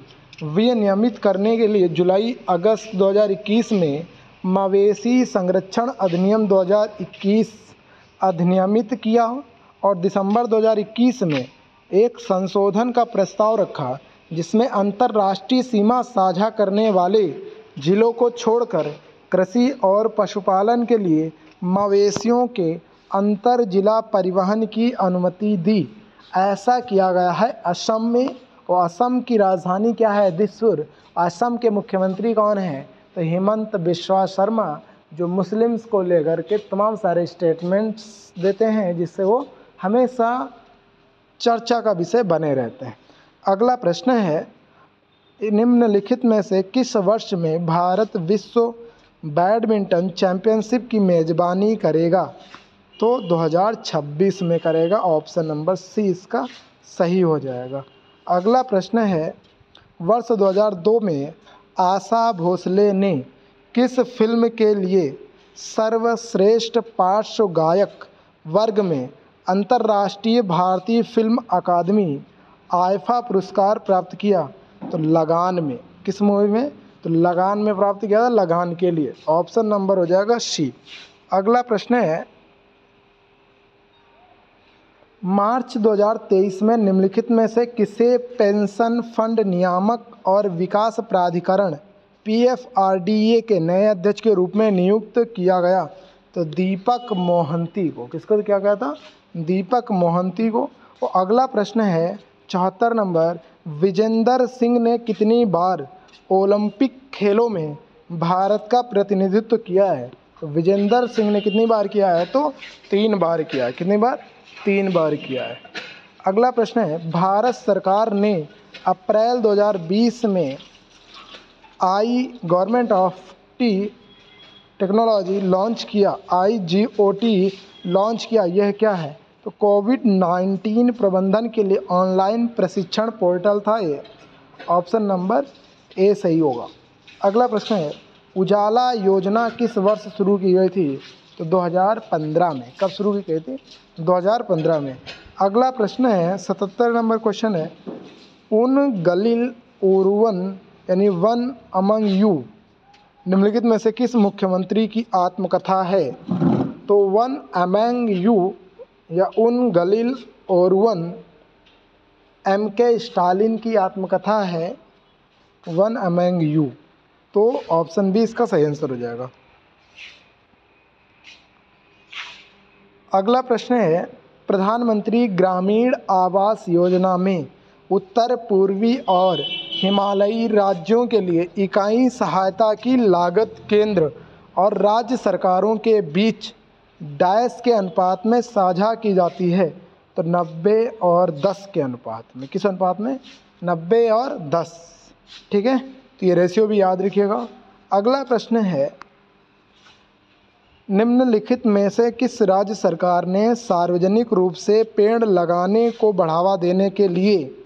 A: विनियमित करने के लिए जुलाई अगस्त 2021 में मवेशी संरक्षण अधिनियम 2021 अधिनियमित किया और दिसंबर 2021 में एक संशोधन का प्रस्ताव रखा जिसमें अंतर्राष्ट्रीय सीमा साझा करने वाले जिलों को छोड़कर कृषि और पशुपालन के लिए मवेशियों के अंतर जिला परिवहन की अनुमति दी? ऐसा किया गया है असम में, और असम की राजधानी क्या है? दिसपुर। असम के मुख्यमंत्री कौन है? तो हेमंत बिश्वा शर्मा, जो मुस्लिम्स को लेकर के तमाम सारे स्टेटमेंट्स देते हैं जिससे वो हमेशा चर्चा का विषय बने रहते हैं। अगला प्रश्न है, निम्नलिखित में से किस वर्ष में भारत विश्व बैडमिंटन चैंपियनशिप की मेज़बानी करेगा? तो 2026 में करेगा। ऑप्शन नंबर सी इसका सही हो जाएगा। अगला प्रश्न है, वर्ष 2002 में आशा भोसले ने किस फिल्म के लिए सर्वश्रेष्ठ पार्श्व गायक वर्ग में अंतर्राष्ट्रीय भारतीय फिल्म अकादमी आईफा पुरस्कार प्राप्त किया? तो लगान में। किस मूवी में? तो लगान में प्राप्त किया था, लगान के लिए। ऑप्शन नंबर हो जाएगा सी। अगला प्रश्न है, मार्च 2023 में निम्नलिखित में से किसे पेंशन फंड नियामक और विकास प्राधिकरण PFRDA के नए अध्यक्ष के रूप में नियुक्त किया गया? तो दीपक मोहंती को। किसको किया गया था? दीपक मोहंती को। और अगला प्रश्न है 74 नंबर, विजेंदर सिंह ने कितनी बार ओलंपिक खेलों में भारत का प्रतिनिधित्व किया है? तो विजेंदर सिंह ने कितनी बार किया है? तो 3 बार किया है। कितनी बार? 3 बार किया है। अगला प्रश्न है, भारत सरकार ने अप्रैल 2020 में government of T technology launch किया, IGOT लॉन्च किया। यह क्या है? तो कोविड-19 प्रबंधन के लिए ऑनलाइन प्रशिक्षण पोर्टल था ये। ऑप्शन नंबर ए सही होगा। अगला प्रश्न है, उजाला योजना किस वर्ष शुरू की गई थी? तो 2015 में। कब शुरू की गई थी? 2015 में। अगला प्रश्न है 77 नंबर क्वेश्चन है, उन गलिल ओरुवन यानी वन अमंग यू निम्नलिखित में से किस मुख्यमंत्री की आत्मकथा है? तो वन अमंग यू या उन गलिल ओरुवन MK स्टालिन की आत्मकथा है वन अमंग यू। तो ऑप्शन बी इसका सही आंसर हो जाएगा। अगला प्रश्न है, प्रधानमंत्री ग्रामीण आवास योजना में उत्तर पूर्वी और हिमालयी राज्यों के लिए इकाई सहायता की लागत केंद्र और राज्य सरकारों के बीच डैश के अनुपात में साझा की जाती है? तो 90 और 10 के अनुपात में। किस अनुपात में? 90 और 10। ठीक है, तो ये रेशियो भी याद रखिएगा। अगला प्रश्न है, निम्नलिखित में से किस राज्य सरकार ने सार्वजनिक रूप से पेड़ लगाने को बढ़ावा देने के लिए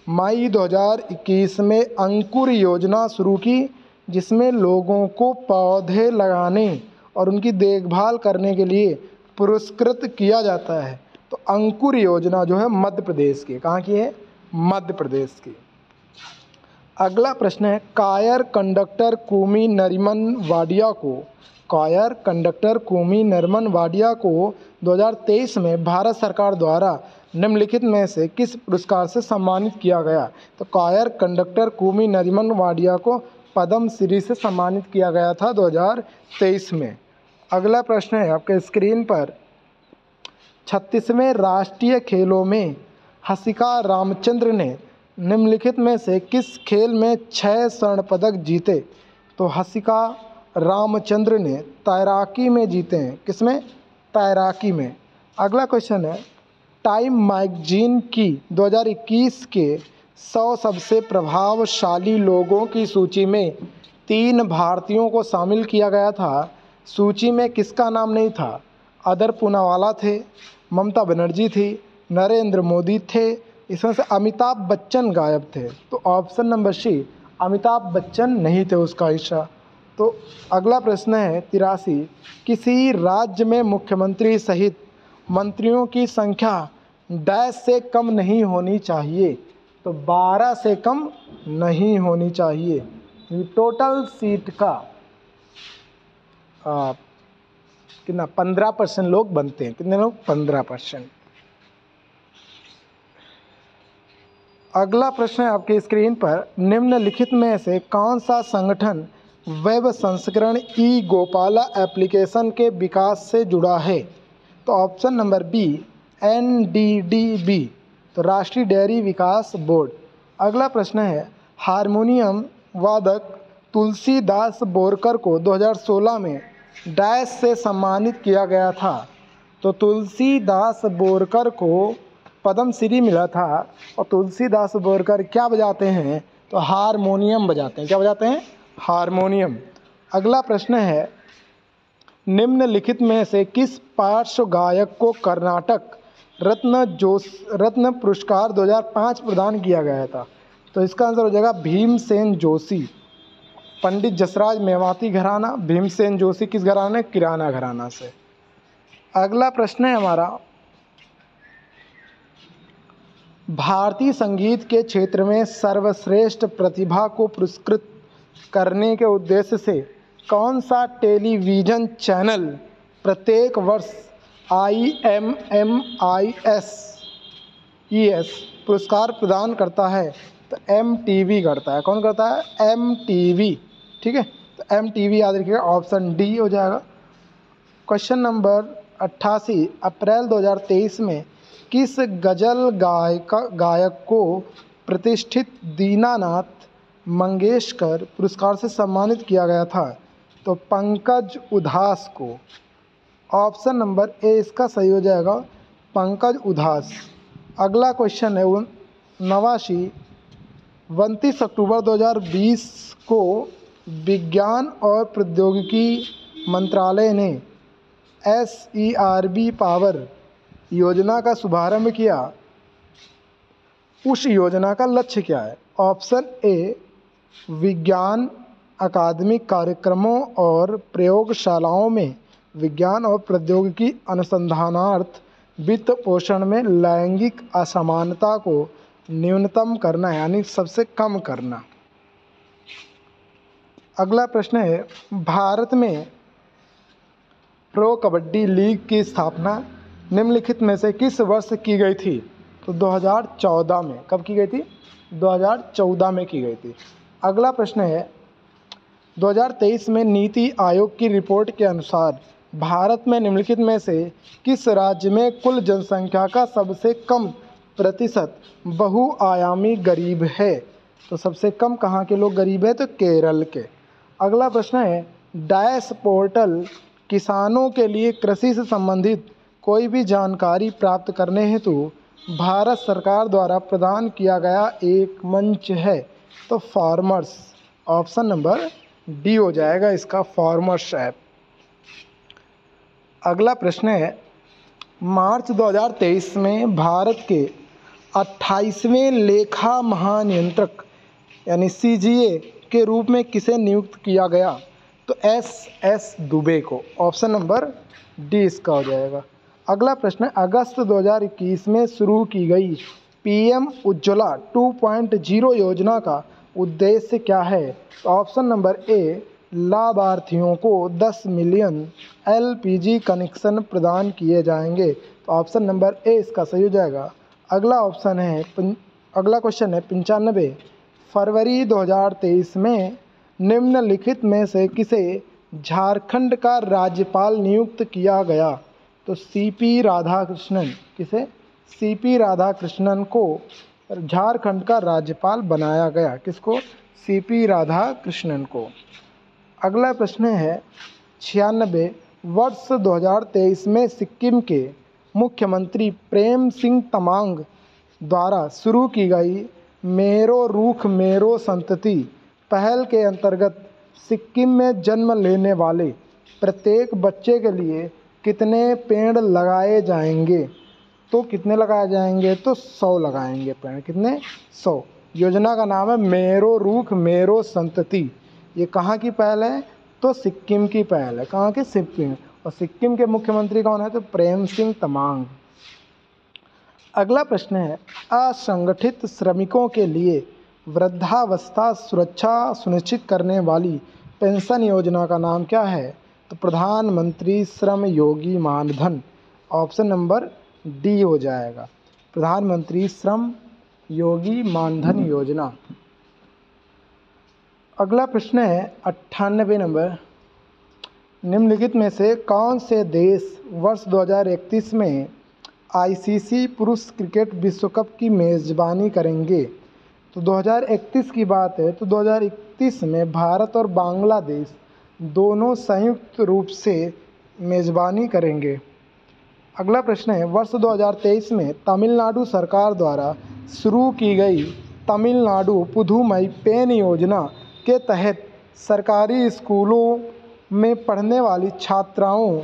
A: मई 2021 में अंकुर योजना शुरू की, जिसमें लोगों को पौधे लगाने और उनकी देखभाल करने के लिए पुरस्कृत किया जाता है? तो अंकुर योजना जो है मध्य प्रदेश की, कहाँ की है? मध्य प्रदेश की। अगला प्रश्न है, कायर कंडक्टर कुमी नरीमन वाडिया को 2023 में भारत सरकार द्वारा निम्नलिखित में से किस पुरस्कार से सम्मानित किया गया? तो कायर कंडक्टर कुमी नरीमन वाडिया को पद्म श्री से सम्मानित किया गया था 2023 में। अगला प्रश्न है आपके स्क्रीन पर, 36वें राष्ट्रीय खेलों में हसिका रामचंद्र ने निम्नलिखित में से किस खेल में 6 स्वर्ण पदक जीते? तो हसिका रामचंद्र ने तैराकी में जीते हैं। किसमें? तैराकी में। अगला क्वेश्चन है, टाइम मैगजीन की 2021 के 100 सबसे प्रभावशाली लोगों की सूची में 3 भारतीयों को शामिल किया गया था। सूची में किसका नाम नहीं था? अदर पूनावाला थे, ममता बनर्जी थी, नरेंद्र मोदी थे, इसमें से अमिताभ बच्चन गायब थे। तो option number C, Amitabh Bachchan नहीं थे उसका हिस्सा। तो अगला प्रश्न है 83, किसी राज्य में मुख्यमंत्री सहित मंत्रियों की संख्या डैश से कम नहीं होनी चाहिए? तो 12 से कम नहीं होनी चाहिए। टोटल सीट का कितना 15% लोग बनते हैं। कितने लोग? 15%। अगला प्रश्न है आपके स्क्रीन पर, निम्नलिखित में से कौन सा संगठन वेब संस्करण ई गोपाला एप्लीकेशन के विकास से जुड़ा है? तो ऑप्शन नंबर बी, NDDB, तो राष्ट्रीय डेयरी विकास बोर्ड। अगला प्रश्न है, हारमोनियम वादक तुलसीदास बोरकर को 2016 में डैश से सम्मानित किया गया था? तो तुलसीदास बोरकर को पद्म श्री मिला था और तुलसीदास बोरकर क्या बजाते हैं? तो हारमोनियम बजाते हैं। क्या बजाते हैं? हारमोनियम। अगला प्रश्न है, निम्नलिखित में से किस पार्श्व गायक को कर्नाटक रत्न पुरस्कार 2005 प्रदान किया गया था? तो इसका आंसर हो जाएगा भीमसेन जोशी। पंडित जसराज मेवाती घराना, भीमसेन जोशी किस घराने? किराना घराना से। अगला प्रश्न है हमारा, भारतीय संगीत के क्षेत्र में सर्वश्रेष्ठ प्रतिभा को पुरस्कृत करने के उद्देश्य से कौन सा टेलीविज़न चैनल प्रत्येक वर्ष IMMIS पुरस्कार प्रदान करता है? तो MTV करता है। कौन करता है? MTV। ठीक है, तो MTV याद रखिएगा, ऑप्शन डी हो जाएगा। क्वेश्चन नंबर 88, अप्रैल 2023 में किस गज़ल गायक को प्रतिष्ठित दीनानाथ मंगेशकर पुरस्कार से सम्मानित किया गया था? तो पंकज उधास को। ऑप्शन नंबर ए इसका सही हो जाएगा, पंकज उधास। अगला क्वेश्चन है 89, 29 अक्टूबर 2020 को विज्ञान और प्रौद्योगिकी मंत्रालय ने SERB पावर योजना का शुभारंभ किया। उस योजना का लक्ष्य क्या है? ऑप्शन ए, विज्ञान अकादमिक कार्यक्रमों और प्रयोगशालाओं में विज्ञान और प्रौद्योगिकी अनुसंधानार्थ वित्त पोषण में लैंगिक असमानता को न्यूनतम करना, यानी सबसे कम करना। अगला प्रश्न है, भारत में प्रो कबड्डी लीग की स्थापना निम्नलिखित में से किस वर्ष की गई थी? तो 2014 में। कब की गई थी? 2014 में की गई थी। अगला प्रश्न है, 2023 में नीति आयोग की रिपोर्ट के अनुसार भारत में निम्नलिखित में से किस राज्य में कुल जनसंख्या का सबसे कम प्रतिशत बहुआयामी गरीब है? तो सबसे कम कहाँ के लोग गरीब है? तो केरल के। अगला प्रश्न है, डैश पोर्टल किसानों के लिए कृषि से संबंधित कोई भी जानकारी प्राप्त करने हेतु भारत सरकार द्वारा प्रदान किया गया एक मंच है। तो फार्मर्स, ऑप्शन नंबर डी हो जाएगा इसका, फार्मर्स ऐप। अगला प्रश्न है, मार्च 2023 में भारत के 28वें लेखा महानियंत्रक यानी CGA के रूप में किसे नियुक्त किया गया? तो SS दुबे को। ऑप्शन नंबर डी इसका हो जाएगा। अगला प्रश्न है, अगस्त 2021 में शुरू की गई PM उज्ज्वला 2.0 योजना का उद्देश्य क्या है? तो ऑप्शन नंबर ए, लाभार्थियों को 10 मिलियन LPG कनेक्शन प्रदान किए जाएंगे। तो ऑप्शन नंबर ए इसका सही हो जाएगा। अगला क्वेश्चन है 95, फरवरी 2023 में निम्नलिखित में से किसे झारखंड का राज्यपाल नियुक्त किया गया? तो CP राधाकृष्णन। किसे? CP राधाकृष्णन को झारखंड का राज्यपाल बनाया गया। किसको? CP राधाकृष्णन को। अगला प्रश्न है 96, वर्ष 2023 में सिक्किम के मुख्यमंत्री प्रेम सिंह तमांग द्वारा शुरू की गई मेरो रूख मेरो संतति पहल के अंतर्गत सिक्किम में जन्म लेने वाले प्रत्येक बच्चे के लिए कितने पेड़ लगाए जाएंगे? तो कितने लगाए जाएंगे? तो 100 लगाएंगे पेड़। कितने? 100। योजना का नाम है मेरो रूख मेरो संतति। ये कहाँ की पहल है? तो सिक्किम की पहल है। कहाँ की? सिक्किम। और सिक्किम के मुख्यमंत्री कौन है? तो प्रेम सिंह तमांग। अगला प्रश्न है, असंगठित श्रमिकों के लिए वृद्धावस्था सुरक्षा सुनिश्चित करने वाली पेंशन योजना का नाम क्या है? तो प्रधानमंत्री Shram Yogi Maandhan. Option number D हो जाएगा, प्रधानमंत्री श्रम योगी मानधन योजना। अगला प्रश्न है 98 नंबर, निम्नलिखित में से कौन से देश वर्ष 2031 में ICC पुरुष क्रिकेट विश्व कप की मेज़बानी करेंगे? तो 2031 की बात है, तो 2031 में भारत और बांग्लादेश दोनों संयुक्त रूप से मेज़बानी करेंगे। अगला प्रश्न है, वर्ष 2023 में तमिलनाडु सरकार द्वारा शुरू की गई तमिलनाडु पुदुमई पेन योजना के तहत सरकारी स्कूलों में पढ़ने वाली छात्राओं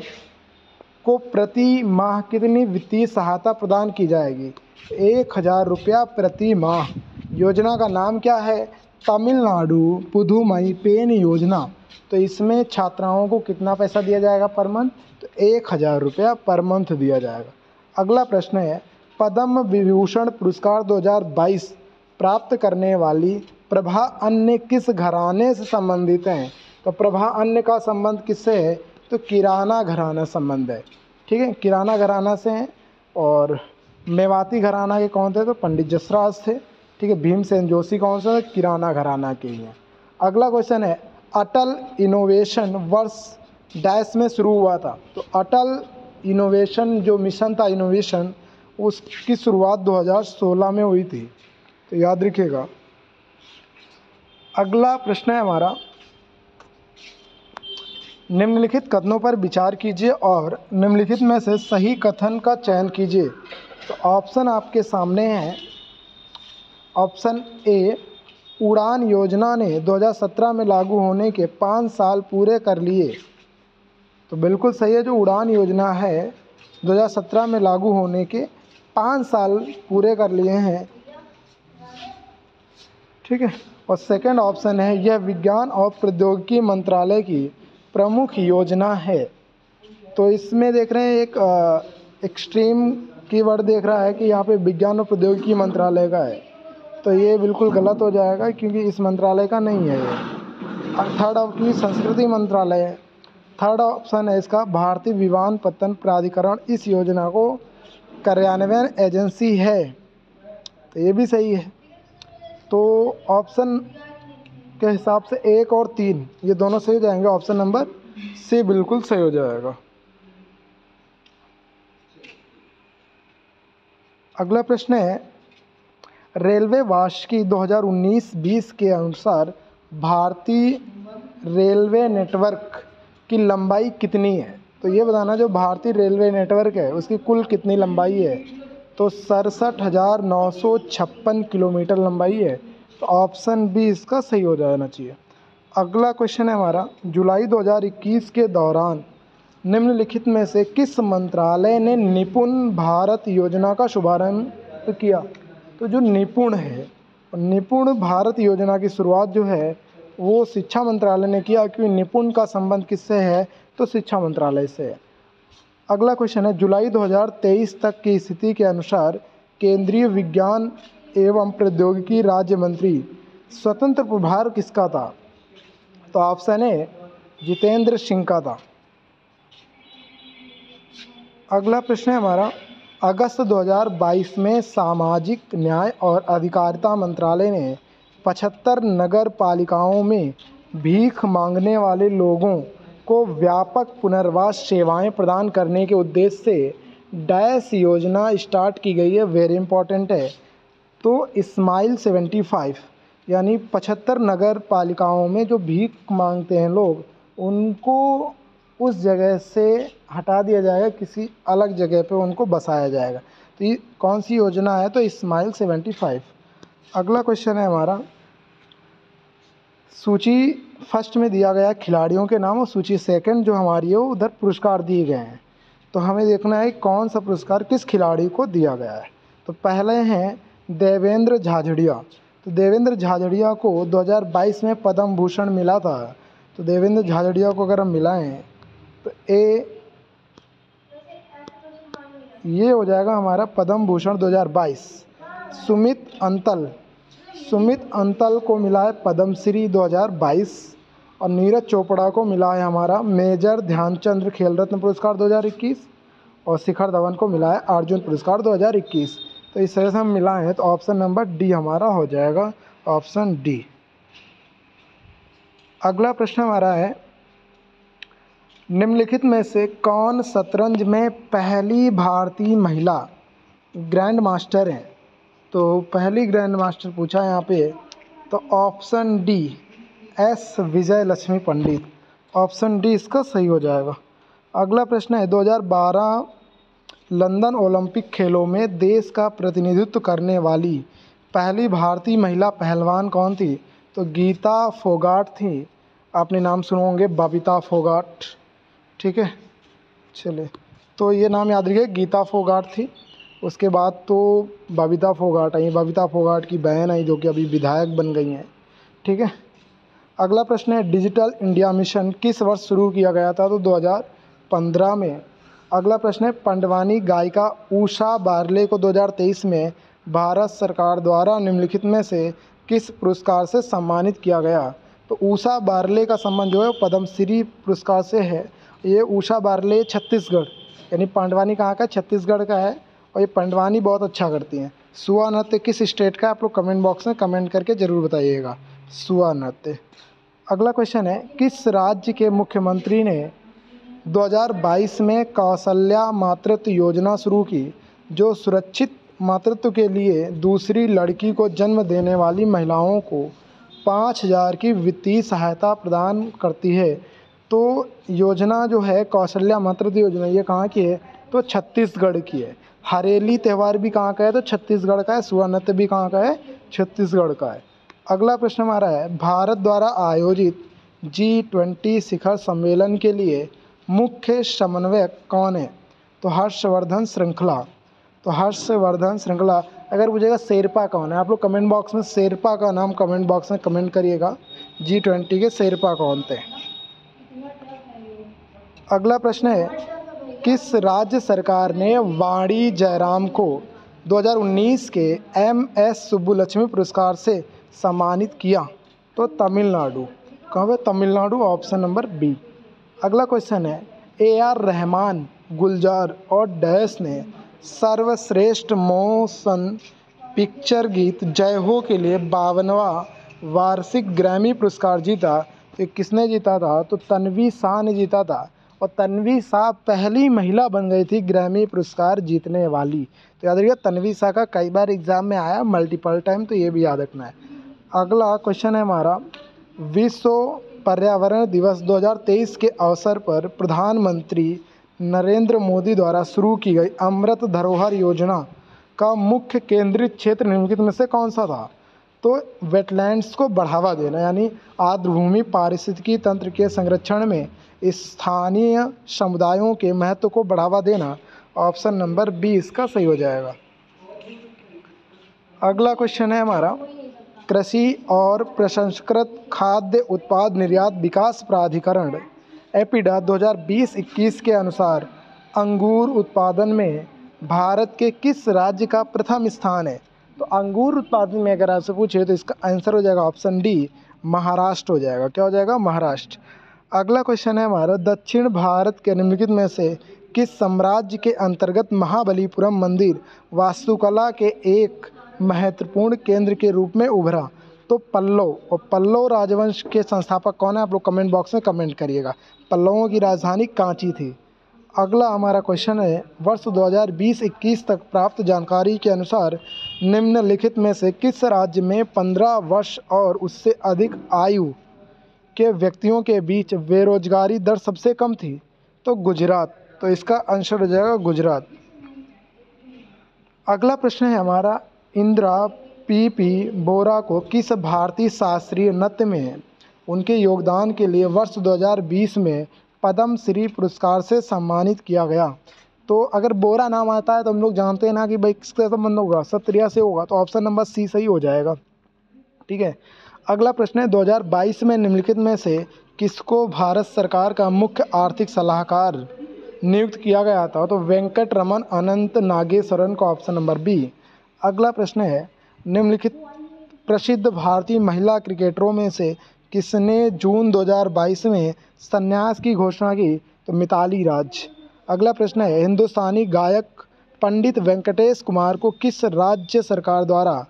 A: को प्रति माह कितनी वित्तीय सहायता प्रदान की जाएगी? 1000 रुपया प्रति माह। योजना का नाम क्या है? तमिलनाडु पुदुमई पेन योजना। तो इसमें छात्राओं को कितना पैसा दिया जाएगा पर मंथ? तो 1000 रुपया पर मंथ दिया जाएगा। अगला प्रश्न है, पद्म विभूषण पुरस्कार 2022 प्राप्त करने वाली प्रभा अन्य किस घराने से संबंधित हैं? तो प्रभा अन्य का संबंध किससे है? तो किराना घराना संबंध है। ठीक है, किराना घराना से हैं। और मेवाती घराना के कौन थे? तो पंडित जसराज थे। ठीक है, भीमसेन जोशी कौन सा? किराना घराना के ही हैं। अगला क्वेश्चन है, अटल इनोवेशन वर्ष डैश में शुरू हुआ था? तो अटल इनोवेशन जो मिशन था इनोवेशन, उसकी शुरुआत 2016 में हुई थी, तो याद रखिएगा। अगला प्रश्न है हमारा, निम्नलिखित कथनों पर विचार कीजिए और निम्नलिखित में से सही कथन का चयन कीजिए। तो ऑप्शन आपके सामने हैं। ऑप्शन ए, उड़ान योजना ने 2017 में लागू होने के 5 साल पूरे कर लिए। तो बिल्कुल सही है, जो उड़ान योजना है 2017 में लागू होने के 5 साल पूरे कर लिए हैं। ठीक है, और सेकंड ऑप्शन है, यह विज्ञान और प्रौद्योगिकी मंत्रालय की प्रमुख योजना है। तो इसमें देख रहे हैं एक एक्सट्रीम कीवर्ड देख रहा है कि यहाँ पे विज्ञान और प्रौद्योगिकी मंत्रालय का है, तो ये बिल्कुल गलत हो जाएगा क्योंकि इस मंत्रालय का नहीं है ये। थर्ड ऑप्शन संस्कृति मंत्रालय है। थर्ड ऑप्शन है इसका भारतीय विमानपत्तन प्राधिकरण इस योजना को कार्यान्वयन एजेंसी है, तो ये भी सही है। तो ऑप्शन के हिसाब से 1 और 3 ये दोनों सही हो जाएंगे। ऑप्शन नंबर सी बिल्कुल सही हो जाएगा। अगला प्रश्न है, रेलवे वार्षिकी 2019-20 के अनुसार भारतीय रेलवे नेटवर्क की लंबाई कितनी है? तो ये बताना, जो भारतीय रेलवे नेटवर्क है उसकी कुल कितनी लंबाई है? तो 67,956 किलोमीटर लंबाई है। तो ऑप्शन बी इसका सही हो जाना चाहिए। अगला क्वेश्चन है हमारा, जुलाई 2021 के दौरान निम्नलिखित में से किस मंत्रालय ने निपुण भारत योजना का शुभारंभ किया? तो जो निपुण है, निपुण भारत योजना की शुरुआत जो है वो शिक्षा मंत्रालय ने किया, क्योंकि निपुण का संबंध किससे है? तो शिक्षा मंत्रालय से है। अगला क्वेश्चन है, जुलाई 2023 तक की स्थिति के अनुसार केंद्रीय विज्ञान एवं प्रौद्योगिकी राज्य मंत्री स्वतंत्र प्रभार किसका था? तो ऑप्शन ए जितेंद्र सिंह का था। अगला प्रश्न है हमारा, अगस्त 2022 में सामाजिक न्याय और अधिकारिता मंत्रालय ने 75 नगर पालिकाओं में भीख मांगने वाले लोगों को व्यापक पुनर्वास सेवाएं प्रदान करने के उद्देश्य से डैश योजना स्टार्ट की गई है। वेरी इंपॉर्टेंट है। तो स्माइल 75 यानी 75 नगर पालिकाओं में जो भीख मांगते हैं लोग, उनको उस जगह से हटा दिया जाएगा, किसी अलग जगह पे उनको बसाया जाएगा। तो ये कौन सी योजना है? तो स्माइल 75। अगला क्वेश्चन है हमारा, सूची फर्स्ट में दिया गया खिलाड़ियों के नाम और सूची सेकंड जो हमारी है उधर पुरस्कार दिए गए हैं। तो हमें देखना है कौन सा पुरस्कार किस खिलाड़ी को दिया गया है। तो पहले हैं देवेंद्र झाझड़िया। तो देवेंद्र झाझड़िया को 2022 में पद्म भूषण मिला था। तो देवेंद्र झाझड़िया को अगर हम मिलाएं तो ये हो जाएगा हमारा पद्म भूषण 2022। सुमित अंतल को मिला है पद्मश्री 2022 और नीरज चोपड़ा को मिला है हमारा मेजर ध्यानचंद खेल रत्न पुरस्कार 2021 और शिखर धवन को मिला है अर्जुन पुरस्कार 2021। तो इस तरह से हम मिलाएं हैं, तो ऑप्शन नंबर डी हमारा हो जाएगा, ऑप्शन डी। अगला प्रश्न हमारा है, निम्नलिखित में से कौन शतरंज में पहली भारतीय महिला ग्रैंड मास्टर है? तो पहली ग्रैंड मास्टर पूछा है यहाँ पे, तो ऑप्शन डी एस विजय लक्ष्मी पंडित, ऑप्शन डी इसका सही हो जाएगा। अगला प्रश्न है, 2012 लंदन ओलंपिक खेलों में देश का प्रतिनिधित्व करने वाली पहली भारतीय महिला पहलवान कौन थी? तो गीता फोगाट थी। आपने नाम सुने होंगे बबीता फोगाट, ठीक है। चलिए, तो ये नाम याद रखिए, गीता फोगाट थी। उसके बाद तो बबीता फोगाट आई, बबीता फोगाट की बहन आई जो कि अभी विधायक बन गई हैं, ठीक है। अगला प्रश्न है, डिजिटल इंडिया मिशन किस वर्ष शुरू किया गया था? तो 2015 में। अगला प्रश्न है, पंडवानी गायिका उषा बारले को 2023 में भारत सरकार द्वारा निम्नलिखित में से किस पुरस्कार से सम्मानित किया गया? तो उषा बारले का संबंध जो है पद्मश्री पुरस्कार से है। ये उषा बारले छत्तीसगढ़, यानी पंडवानी कहाँ का? छत्तीसगढ़ का है। और ये पंडवानी बहुत अच्छा करती हैं। सुआ नृत्य किस स्टेट का? आप लोग कमेंट बॉक्स में कमेंट करके ज़रूर बताइएगा, सुआ नृत्य। अगला क्वेश्चन है, किस राज्य के मुख्यमंत्री ने 2022 में कौशल्या मातृत्व योजना शुरू की, जो सुरक्षित मातृत्व के लिए दूसरी लड़की को जन्म देने वाली महिलाओं को 5,000 की वित्तीय सहायता प्रदान करती है? तो योजना जो है कौशल्या मातृत्व योजना, ये कहाँ की है? तो छत्तीसगढ़ की है। हरेली त्यौहार भी कहाँ का है? तो छत्तीसगढ़ का है। सुआ नृत्य भी कहाँ का है? छत्तीसगढ़ का है। अगला प्रश्न हमारा है, भारत द्वारा आयोजित G20 शिखर सम्मेलन के लिए मुख्य समन्वयक कौन है? तो हर्षवर्धन श्रृंखला। तो हर्षवर्धन श्रृंखला। अगर पूछेगा शेरपा कौन है, आप लोग कमेंट बॉक्स में शेरपा का नाम कमेंट बॉक्स में कमेंट करिएगा, G20 के शेरपा कौन थे। अगला प्रश्न है, किस राज्य सरकार ने वाणी जयराम को 2019 के MS सुब्बुलक्ष्मी पुरस्कार से सम्मानित किया? तो तमिलनाडु। कहाँ पे? Tamil Nadu, option number B. अगला क्वेश्चन है, AR रहमान, गुलजार और डैश ने सर्वश्रेष्ठ मोशन पिक्चर गीत जय हो के लिए 52वां वार्षिक ग्रैमी पुरस्कार जीता। तो किसने जीता था? तो तन्वी शाह ने जीता था। और तन्वी शाह पहली महिला बन गई थी ग्रैमी पुरस्कार जीतने वाली। तो याद रखिए, तन्वी शाह का कई बार एग्जाम में आया, मल्टीपल टाइम, तो ये भी याद रखना है। अगला क्वेश्चन है हमारा, विश्व पर्यावरण दिवस 2023 के अवसर पर प्रधानमंत्री नरेंद्र मोदी द्वारा शुरू की गई अमृत धरोहर योजना का मुख्य केंद्रित क्षेत्र निम्नलिखित में से कौन सा था? तो वेटलैंड्स को बढ़ावा देना, यानी आर्द्रभूमि पारिस्थितिकी तंत्र के संरक्षण में स्थानीय समुदायों के महत्व को बढ़ावा देना। ऑप्शन नंबर 20 का सही हो जाएगा। अगला क्वेश्चन है हमारा, कृषि और प्रसंस्कृत खाद्य उत्पाद निर्यात विकास प्राधिकरण एपिडा 2020-21 के अनुसार अंगूर उत्पादन में भारत के किस राज्य का प्रथम स्थान है? तो अंगूर उत्पादन में अगर आपसे पूछे तो इसका आंसर हो जाएगा ऑप्शन डी, महाराष्ट्र हो जाएगा। क्या हो जाएगा? महाराष्ट्र। अगला क्वेश्चन है हमारा, दक्षिण भारत के निम्नलिखित में से किस साम्राज्य के अंतर्गत महाबलीपुरम मंदिर वास्तुकला के एक महत्वपूर्ण केंद्र के रूप में उभरा? तो पल्लव, और पल्लव राजवंश के संस्थापक कौन है? आप लोग कमेंट बॉक्स में कमेंट करिएगा। पल्लवों की राजधानी कांची थी। अगला हमारा क्वेश्चन है, वर्ष 2020-21 तक प्राप्त जानकारी के अनुसार निम्नलिखित में से किस राज्य में 15 वर्ष और उससे अधिक आयु के व्यक्तियों के बीच बेरोजगारी दर सबसे कम थी? तो गुजरात। तो इसका आंसर हो जाएगा गुजरात। अगला प्रश्न है हमारा, इंदिरा पी बोरा को किस भारतीय शास्त्रीय नृत्य में उनके योगदान के लिए वर्ष 2020 में पद्म श्री पुरस्कार से सम्मानित किया गया? तो अगर बोरा नाम आता है तो हम लोग जानते हैं ना कि भाई किसका संबंध होगा, सत्रिया से होगा। तो ऑप्शन नंबर सी सही हो जाएगा। ठीक है। अगला प्रश्न है, 2022 में निम्नलिखित में से किसको भारत सरकार का मुख्य आर्थिक सलाहकार नियुक्त किया गया था? तो वेंकट रमन अनंत नागेश्वरन को, ऑप्शन नंबर बी। अगला प्रश्न है, निम्नलिखित प्रसिद्ध भारतीय महिला क्रिकेटरों में से किसने जून 2022 में संन्यास की घोषणा की? तो मिताली राज। अगला प्रश्न है, हिंदुस्तानी गायक पंडित वेंकटेश कुमार को किस राज्य सरकार द्वारा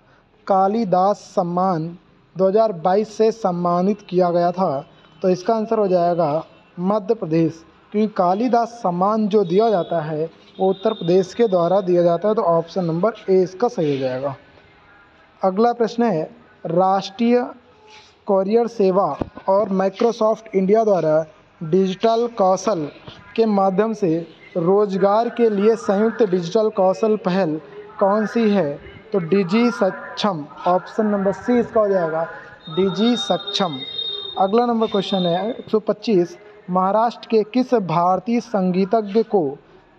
A: कालिदास सम्मान 2022 से सम्मानित किया गया था? तो इसका आंसर हो जाएगा मध्य प्रदेश, क्योंकि कालिदास सम्मान जो दिया जाता है वो उत्तर प्रदेश के द्वारा दिया जाता है। तो ऑप्शन नंबर ए इसका सही हो जाएगा। अगला प्रश्न है, राष्ट्रीय कोरियर सेवा और माइक्रोसॉफ्ट इंडिया द्वारा डिजिटल कौशल के माध्यम से रोजगार के लिए संयुक्त डिजिटल कौशल पहल कौन सी है? तो डिजी सक्षम, ऑप्शन नंबर सी इसका हो जाएगा, डिजी सक्षम। अगला नंबर क्वेश्चन है 125, महाराष्ट्र के किस भारतीय संगीतज्ञ को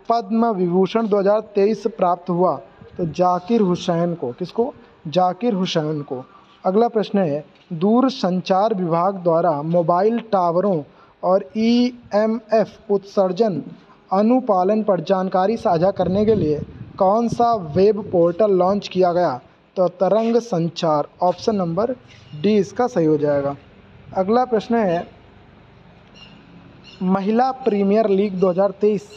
A: पद्म विभूषण 2023 प्राप्त हुआ? तो जाकिर हुसैन को। किसको? जाकिर हुसैन को। अगला प्रश्न है, दूरसंचार विभाग द्वारा मोबाइल टावरों और ईएमएफ उत्सर्जन अनुपालन पर जानकारी साझा करने के लिए कौन सा वेब पोर्टल लॉन्च किया गया? तो तरंग संचार, ऑप्शन नंबर डी इसका सही हो जाएगा। अगला प्रश्न है, महिला प्रीमियर लीग 2023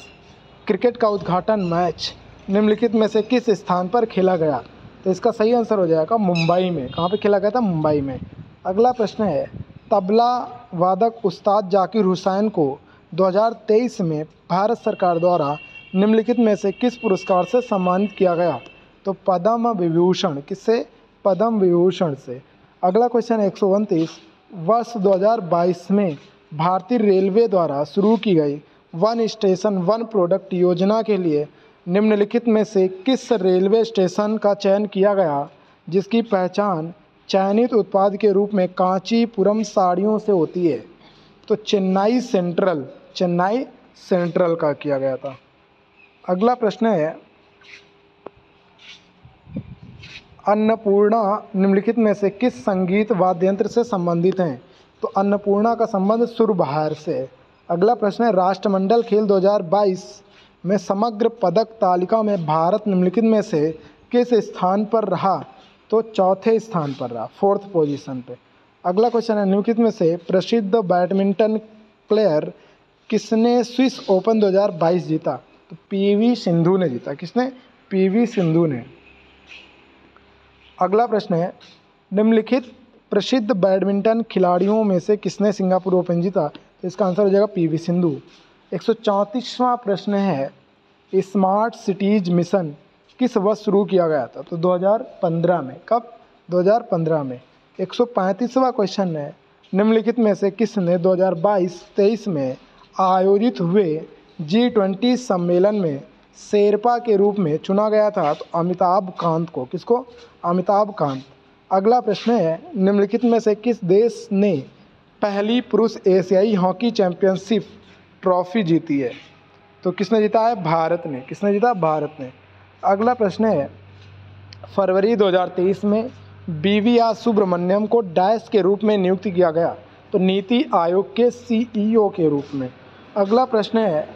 A: क्रिकेट का उद्घाटन मैच निम्नलिखित में से किस स्थान पर खेला गया? तो इसका सही आंसर हो जाएगा मुंबई में। कहाँ पे खेला गया था? मुंबई में। अगला प्रश्न है, तबला वादक उस्ताद जाकिर हुसैन को 2023 में भारत सरकार द्वारा निम्नलिखित में से किस पुरस्कार से सम्मानित किया गया? तो पद्म विभूषण। किससे? पद्म विभूषण से। अगला क्वेश्चन है 129, वर्ष 2022 में भारतीय रेलवे द्वारा शुरू की गई वन स्टेशन वन प्रोडक्ट योजना के लिए निम्नलिखित में से किस रेलवे स्टेशन का चयन किया गया जिसकी पहचान चयनित उत्पाद के रूप में कांचीपुरम साड़ियों से होती है? तो चेन्नई सेंट्रल का किया गया था। अगला प्रश्न है, अन्नपूर्णा निम्नलिखित में से किस संगीत वाद्य यंत्र से संबंधित हैं? तो अन्नपूर्णा का संबंध सुरबहार से। अगला प्रश्न है, राष्ट्रमंडल खेल 2022 में समग्र पदक तालिका में भारत निम्नलिखित में से किस स्थान पर रहा? तो चौथे स्थान पर रहा, 4th पोजीशन पे। अगला क्वेश्चन है, निम्नलिखित में से प्रसिद्ध बैडमिंटन प्लेयर किसने स्विस ओपन 2022 जीता? तो पीवी सिंधु ने जीता। किसने? पीवी सिंधु ने। अगला प्रश्न है, निम्नलिखित प्रसिद्ध बैडमिंटन खिलाड़ियों में से किसने सिंगापुर ओपन जीता? तो इसका आंसर हो जाएगा पीवी सिंधु। 134वां प्रश्न है, स्मार्ट सिटीज मिशन किस वर्ष शुरू किया गया था? तो 2015 में। कब? 2015 में। 135वां क्वेश्चन है, निम्नलिखित में से किसने 2022-23 में आयोजित हुए G20 सम्मेलन में शेरपा के रूप में चुना गया था? तो अमिताभ कांत को। किसको? अमिताभ कांत। अगला प्रश्न है, निम्नलिखित में से किस देश ने पहली पुरुष एशियाई हॉकी चैंपियनशिप ट्रॉफी जीती है? तो किसने जीता है? भारत ने। किसने जीता? भारत ने। अगला प्रश्न है, फरवरी 2023 में BVR सुब्रमण्यम को डैश के रूप में नियुक्त किया गया? तो नीति आयोग के CEO के रूप में। अगला प्रश्न है,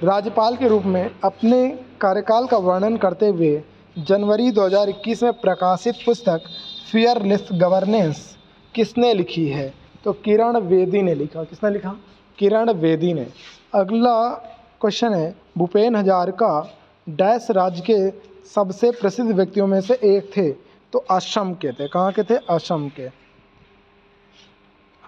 A: राज्यपाल के रूप में अपने कार्यकाल का वर्णन करते हुए जनवरी 2021 में प्रकाशित पुस्तक फियरलेस गवर्नेंस किसने लिखी है? तो किरण बेदी ने लिखा। किसने लिखा? किरण बेदी ने। अगला क्वेश्चन है, भूपेन हजारिका डैश राज्य के सबसे प्रसिद्ध व्यक्तियों में से एक थे? तो असम के थे। कहाँ के थे? असम के।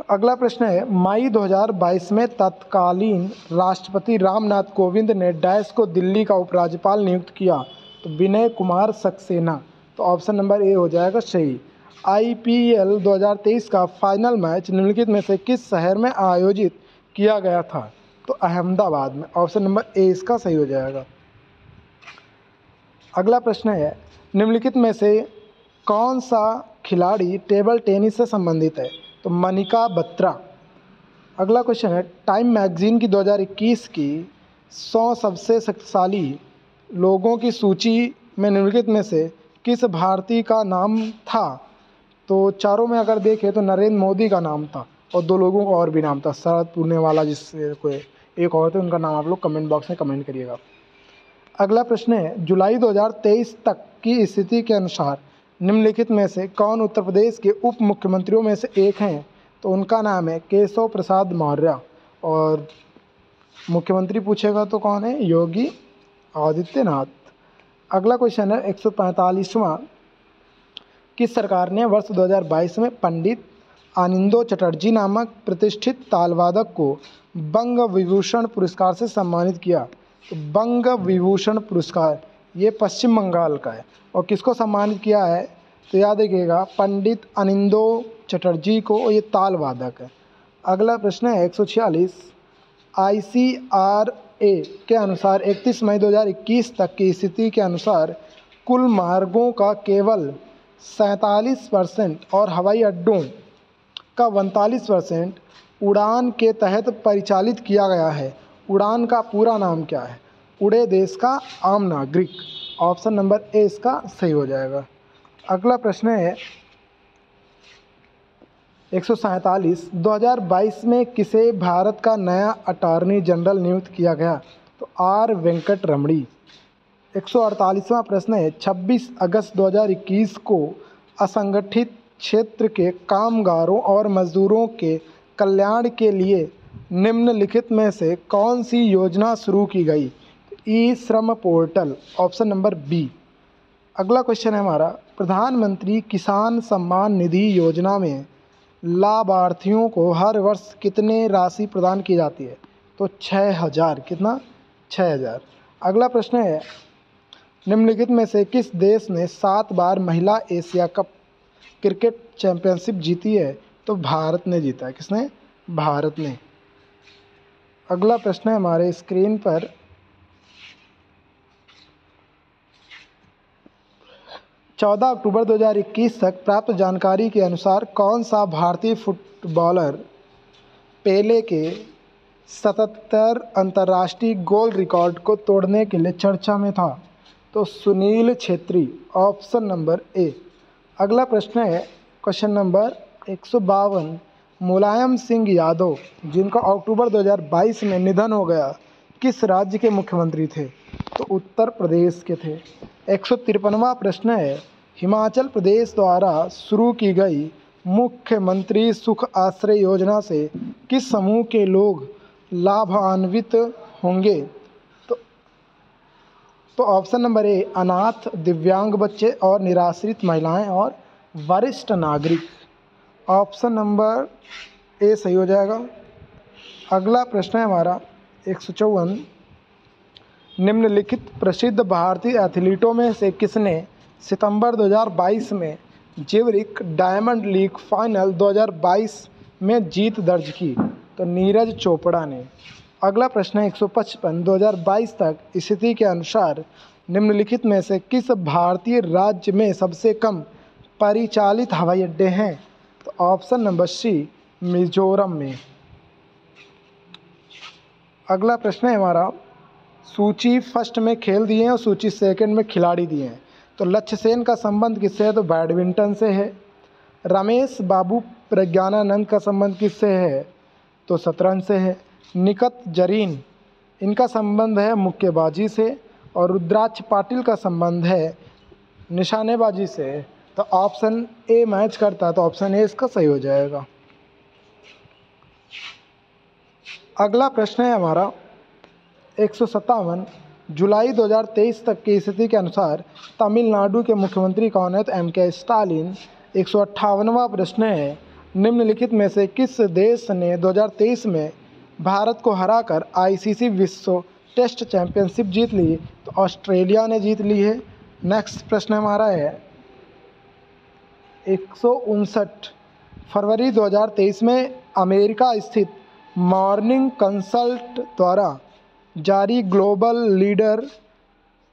A: अगला प्रश्न है, मई 2022 में तत्कालीन राष्ट्रपति रामनाथ कोविंद ने डैश को दिल्ली का उपराज्यपाल नियुक्त किया? तो विनय कुमार सक्सेना। तो ऑप्शन नंबर ए हो जाएगा सही। IPL 2023 का फाइनल मैच निम्नलिखित में से किस शहर में आयोजित किया गया था? तो अहमदाबाद में। ऑप्शन नंबर ए इसका सही हो जाएगा। अगला प्रश्न है, निम्नलिखित में से कौन सा खिलाड़ी टेबल टेनिस से संबंधित है? तो मनिका बत्रा। अगला क्वेश्चन है, टाइम मैगजीन की 2021 की 100 सबसे शक्तिशाली लोगों की सूची में निम्नलिखित में से किस भारतीय का नाम था? तो चारों में अगर देखें तो नरेंद्र मोदी का नाम था और 2 लोगों का और भी नाम था, शरद पूर्णिवाला जिससे कोई एक और थे, उनका नाम आप लोग कमेंट बॉक्स में कमेंट करिएगा। अगला प्रश्न है, जुलाई 2023 तक की स्थिति के अनुसार निम्नलिखित में से कौन उत्तर प्रदेश के उप मुख्यमंत्रियों में से एक हैं? तो उनका नाम है केशव प्रसाद मौर्य। और मुख्यमंत्री पूछेगा तो कौन है? योगी आदित्यनाथ। अगला क्वेश्चन है, 145वां, किस सरकार ने वर्ष 2022 में पंडित आनंदो चटर्जी नामक प्रतिष्ठित तालवादक को बंग विभूषण पुरस्कार से सम्मानित किया? तो बंग विभूषण पुरस्कार ये पश्चिम बंगाल का है। और किसको सम्मानित किया है? तो याद रखिएगा, पंडित आनंदो चटर्जी को। ये ताल वादक है। अगला प्रश्न है, 146, ICRA के अनुसार 31 मई 2021 तक की स्थिति के अनुसार कुल मार्गों का केवल 47% और हवाई अड्डों का 42% उड़ान के तहत परिचालित किया गया है। उड़ान का पूरा नाम क्या है? उड़े देश का आम नागरिक। ऑप्शन नंबर ए इसका सही हो जाएगा। अगला प्रश्न है, 147, 2022 में किसे भारत का नया अटॉर्नी जनरल नियुक्त किया गया? तो R वेंकट रमणी। 148वां प्रश्न है, 26 अगस्त 2021 को असंगठित क्षेत्र के कामगारों और मजदूरों के कल्याण के लिए निम्नलिखित में से कौन सी योजना शुरू की गई? E-Shram portal. Option number B. अगला क्वेश्चन है हमारा, प्रधानमंत्री किसान सम्मान निधि योजना में लाभार्थियों को हर वर्ष कितने राशि प्रदान की जाती है? तो 6000। कितना? 6000। अगला प्रश्न है, निम्नलिखित में से किस देश ने 7 बार महिला एशिया कप क्रिकेट चैंपियनशिप जीती है? तो भारत ने जीता है। किसने? भारत ने। अगला प्रश्न है हमारे स्क्रीन पर, 14 अक्टूबर 2021 तक प्राप्त जानकारी के अनुसार कौन सा भारतीय फुटबॉलर पेले के 77 अंतर्राष्ट्रीय गोल रिकॉर्ड को तोड़ने के लिए चर्चा में था? तो Sunil Chhetri. Option number A. अगला प्रश्न है, क्वेश्चन नंबर 152, मुलायम सिंह यादव जिनका अक्टूबर 2022 में निधन हो गया, किस राज्य के मुख्यमंत्री थे? तो उत्तर प्रदेश के थे। 153वां प्रश्न है, हिमाचल प्रदेश द्वारा शुरू की गई मुख्यमंत्री सुख आश्रय योजना से किस समूह के लोग लाभान्वित होंगे? तो ऑप्शन नंबर ए, अनाथ, दिव्यांग बच्चे और निराश्रित महिलाएं और वरिष्ठ नागरिक। ऑप्शन नंबर ए सही हो जाएगा। अगला प्रश्न है हमारा 154 निम्नलिखित प्रसिद्ध भारतीय एथलीटों में से किसने सितंबर 2022 में ज्यूरिख डायमंड लीग फाइनल 2022 में जीत दर्ज की? तो नीरज चोपड़ा ने। अगला प्रश्न है 155 2022 तक स्थिति के अनुसार निम्नलिखित में से किस भारतीय राज्य में सबसे कम परिचालित हवाई अड्डे हैं? तो ऑप्शन नंबर सी मिजोरम में। अगला प्रश्न है हमारा, सूची फर्स्ट में खेल दिए हैं और सूची सेकंड में खिलाड़ी दिए हैं। तो लक्ष्य सेन का संबंध किससे है? तो बैडमिंटन से है। रमेश बाबू प्रज्ञानानंद का संबंध किससे है? तो शतरंज से है। निकत जरीन इनका संबंध है मुक्केबाजी से। और रुद्राक्ष पाटिल का संबंध है निशानेबाजी से। तो ऑप्शन ए मैच करता है, तो ऑप्शन ए इसका सही हो जाएगा। अगला प्रश्न है हमारा 157 जुलाई 2023 तक की स्थिति के अनुसार तमिलनाडु के मुख्यमंत्री कौन है? तो एम.के. स्टालिन। 158वां प्रश्न है, निम्नलिखित में से किस देश ने 2023 में भारत को हराकर आईसीसी विश्व टेस्ट चैंपियनशिप जीत ली? तो ऑस्ट्रेलिया ने जीत ली है। नेक्स्ट प्रश्न हमारा है 159 फरवरी 2023 में अमेरिका स्थित मॉर्निंग कंसल्ट द्वारा जारी ग्लोबल लीडर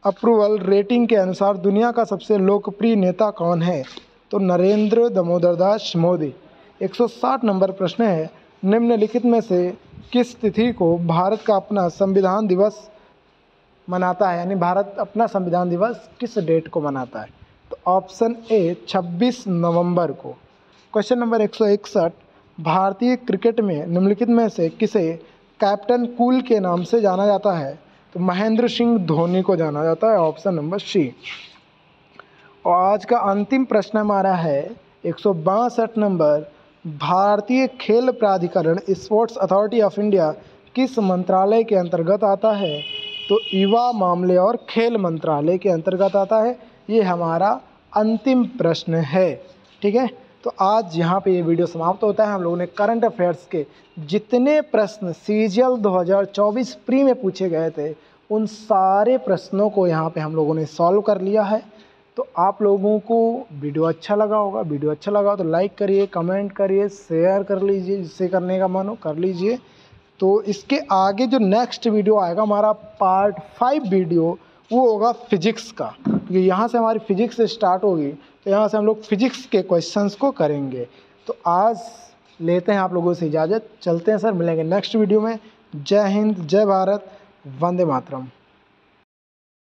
A: अप्रूवल रेटिंग के अनुसार दुनिया का सबसे लोकप्रिय नेता कौन है? तो नरेंद्र दामोदर दास मोदी। 160 नंबर प्रश्न है, निम्नलिखित में से किस तिथि को भारत का अपना संविधान दिवस मनाता है? यानी भारत अपना संविधान दिवस किस डेट को मनाता है? तो ऑप्शन ए 26 नवंबर को। क्वेश्चन नंबर 161 भारतीय क्रिकेट में निम्नलिखित में से किसे कैप्टन कूल के नाम से जाना जाता है? तो महेंद्र सिंह धोनी को जाना जाता है। Option number C. और आज का अंतिम प्रश्न हमारा है 162 नंबर, भारतीय खेल प्राधिकरण स्पोर्ट्स अथॉरिटी ऑफ इंडिया किस मंत्रालय के अंतर्गत आता है? तो युवा मामले और खेल मंत्रालय के अंतर्गत आता है। ये हमारा अंतिम प्रश्न है। ठीक है, तो आज यहाँ पे ये वीडियो समाप्त होता है। हम लोगों ने करंट अफेयर्स के जितने प्रश्न सीजीएल 2024 प्री में पूछे गए थे उन सारे प्रश्नों को यहाँ पे हम लोगों ने सॉल्व कर लिया है। तो आप लोगों को वीडियो अच्छा लगा होगा। वीडियो अच्छा लगा तो लाइक करिए, कमेंट करिए, शेयर कर लीजिए, जिससे करने का मन हो कर लीजिए। तो इसके आगे जो नेक्स्ट वीडियो आएगा हमारा पार्ट 5 वीडियो, वो होगा फिजिक्स का, क्योंकि यहाँ से हमारी फिजिक्स स्टार्ट होगी। तो यहाँ से हम लोग फिजिक्स के क्वेश्चंस को करेंगे। तो आज लेते हैं आप लोगों से इजाज़त, चलते हैं सर, मिलेंगे नेक्स्ट वीडियो में। जय हिंद, जय भारत, वंदे मातरम।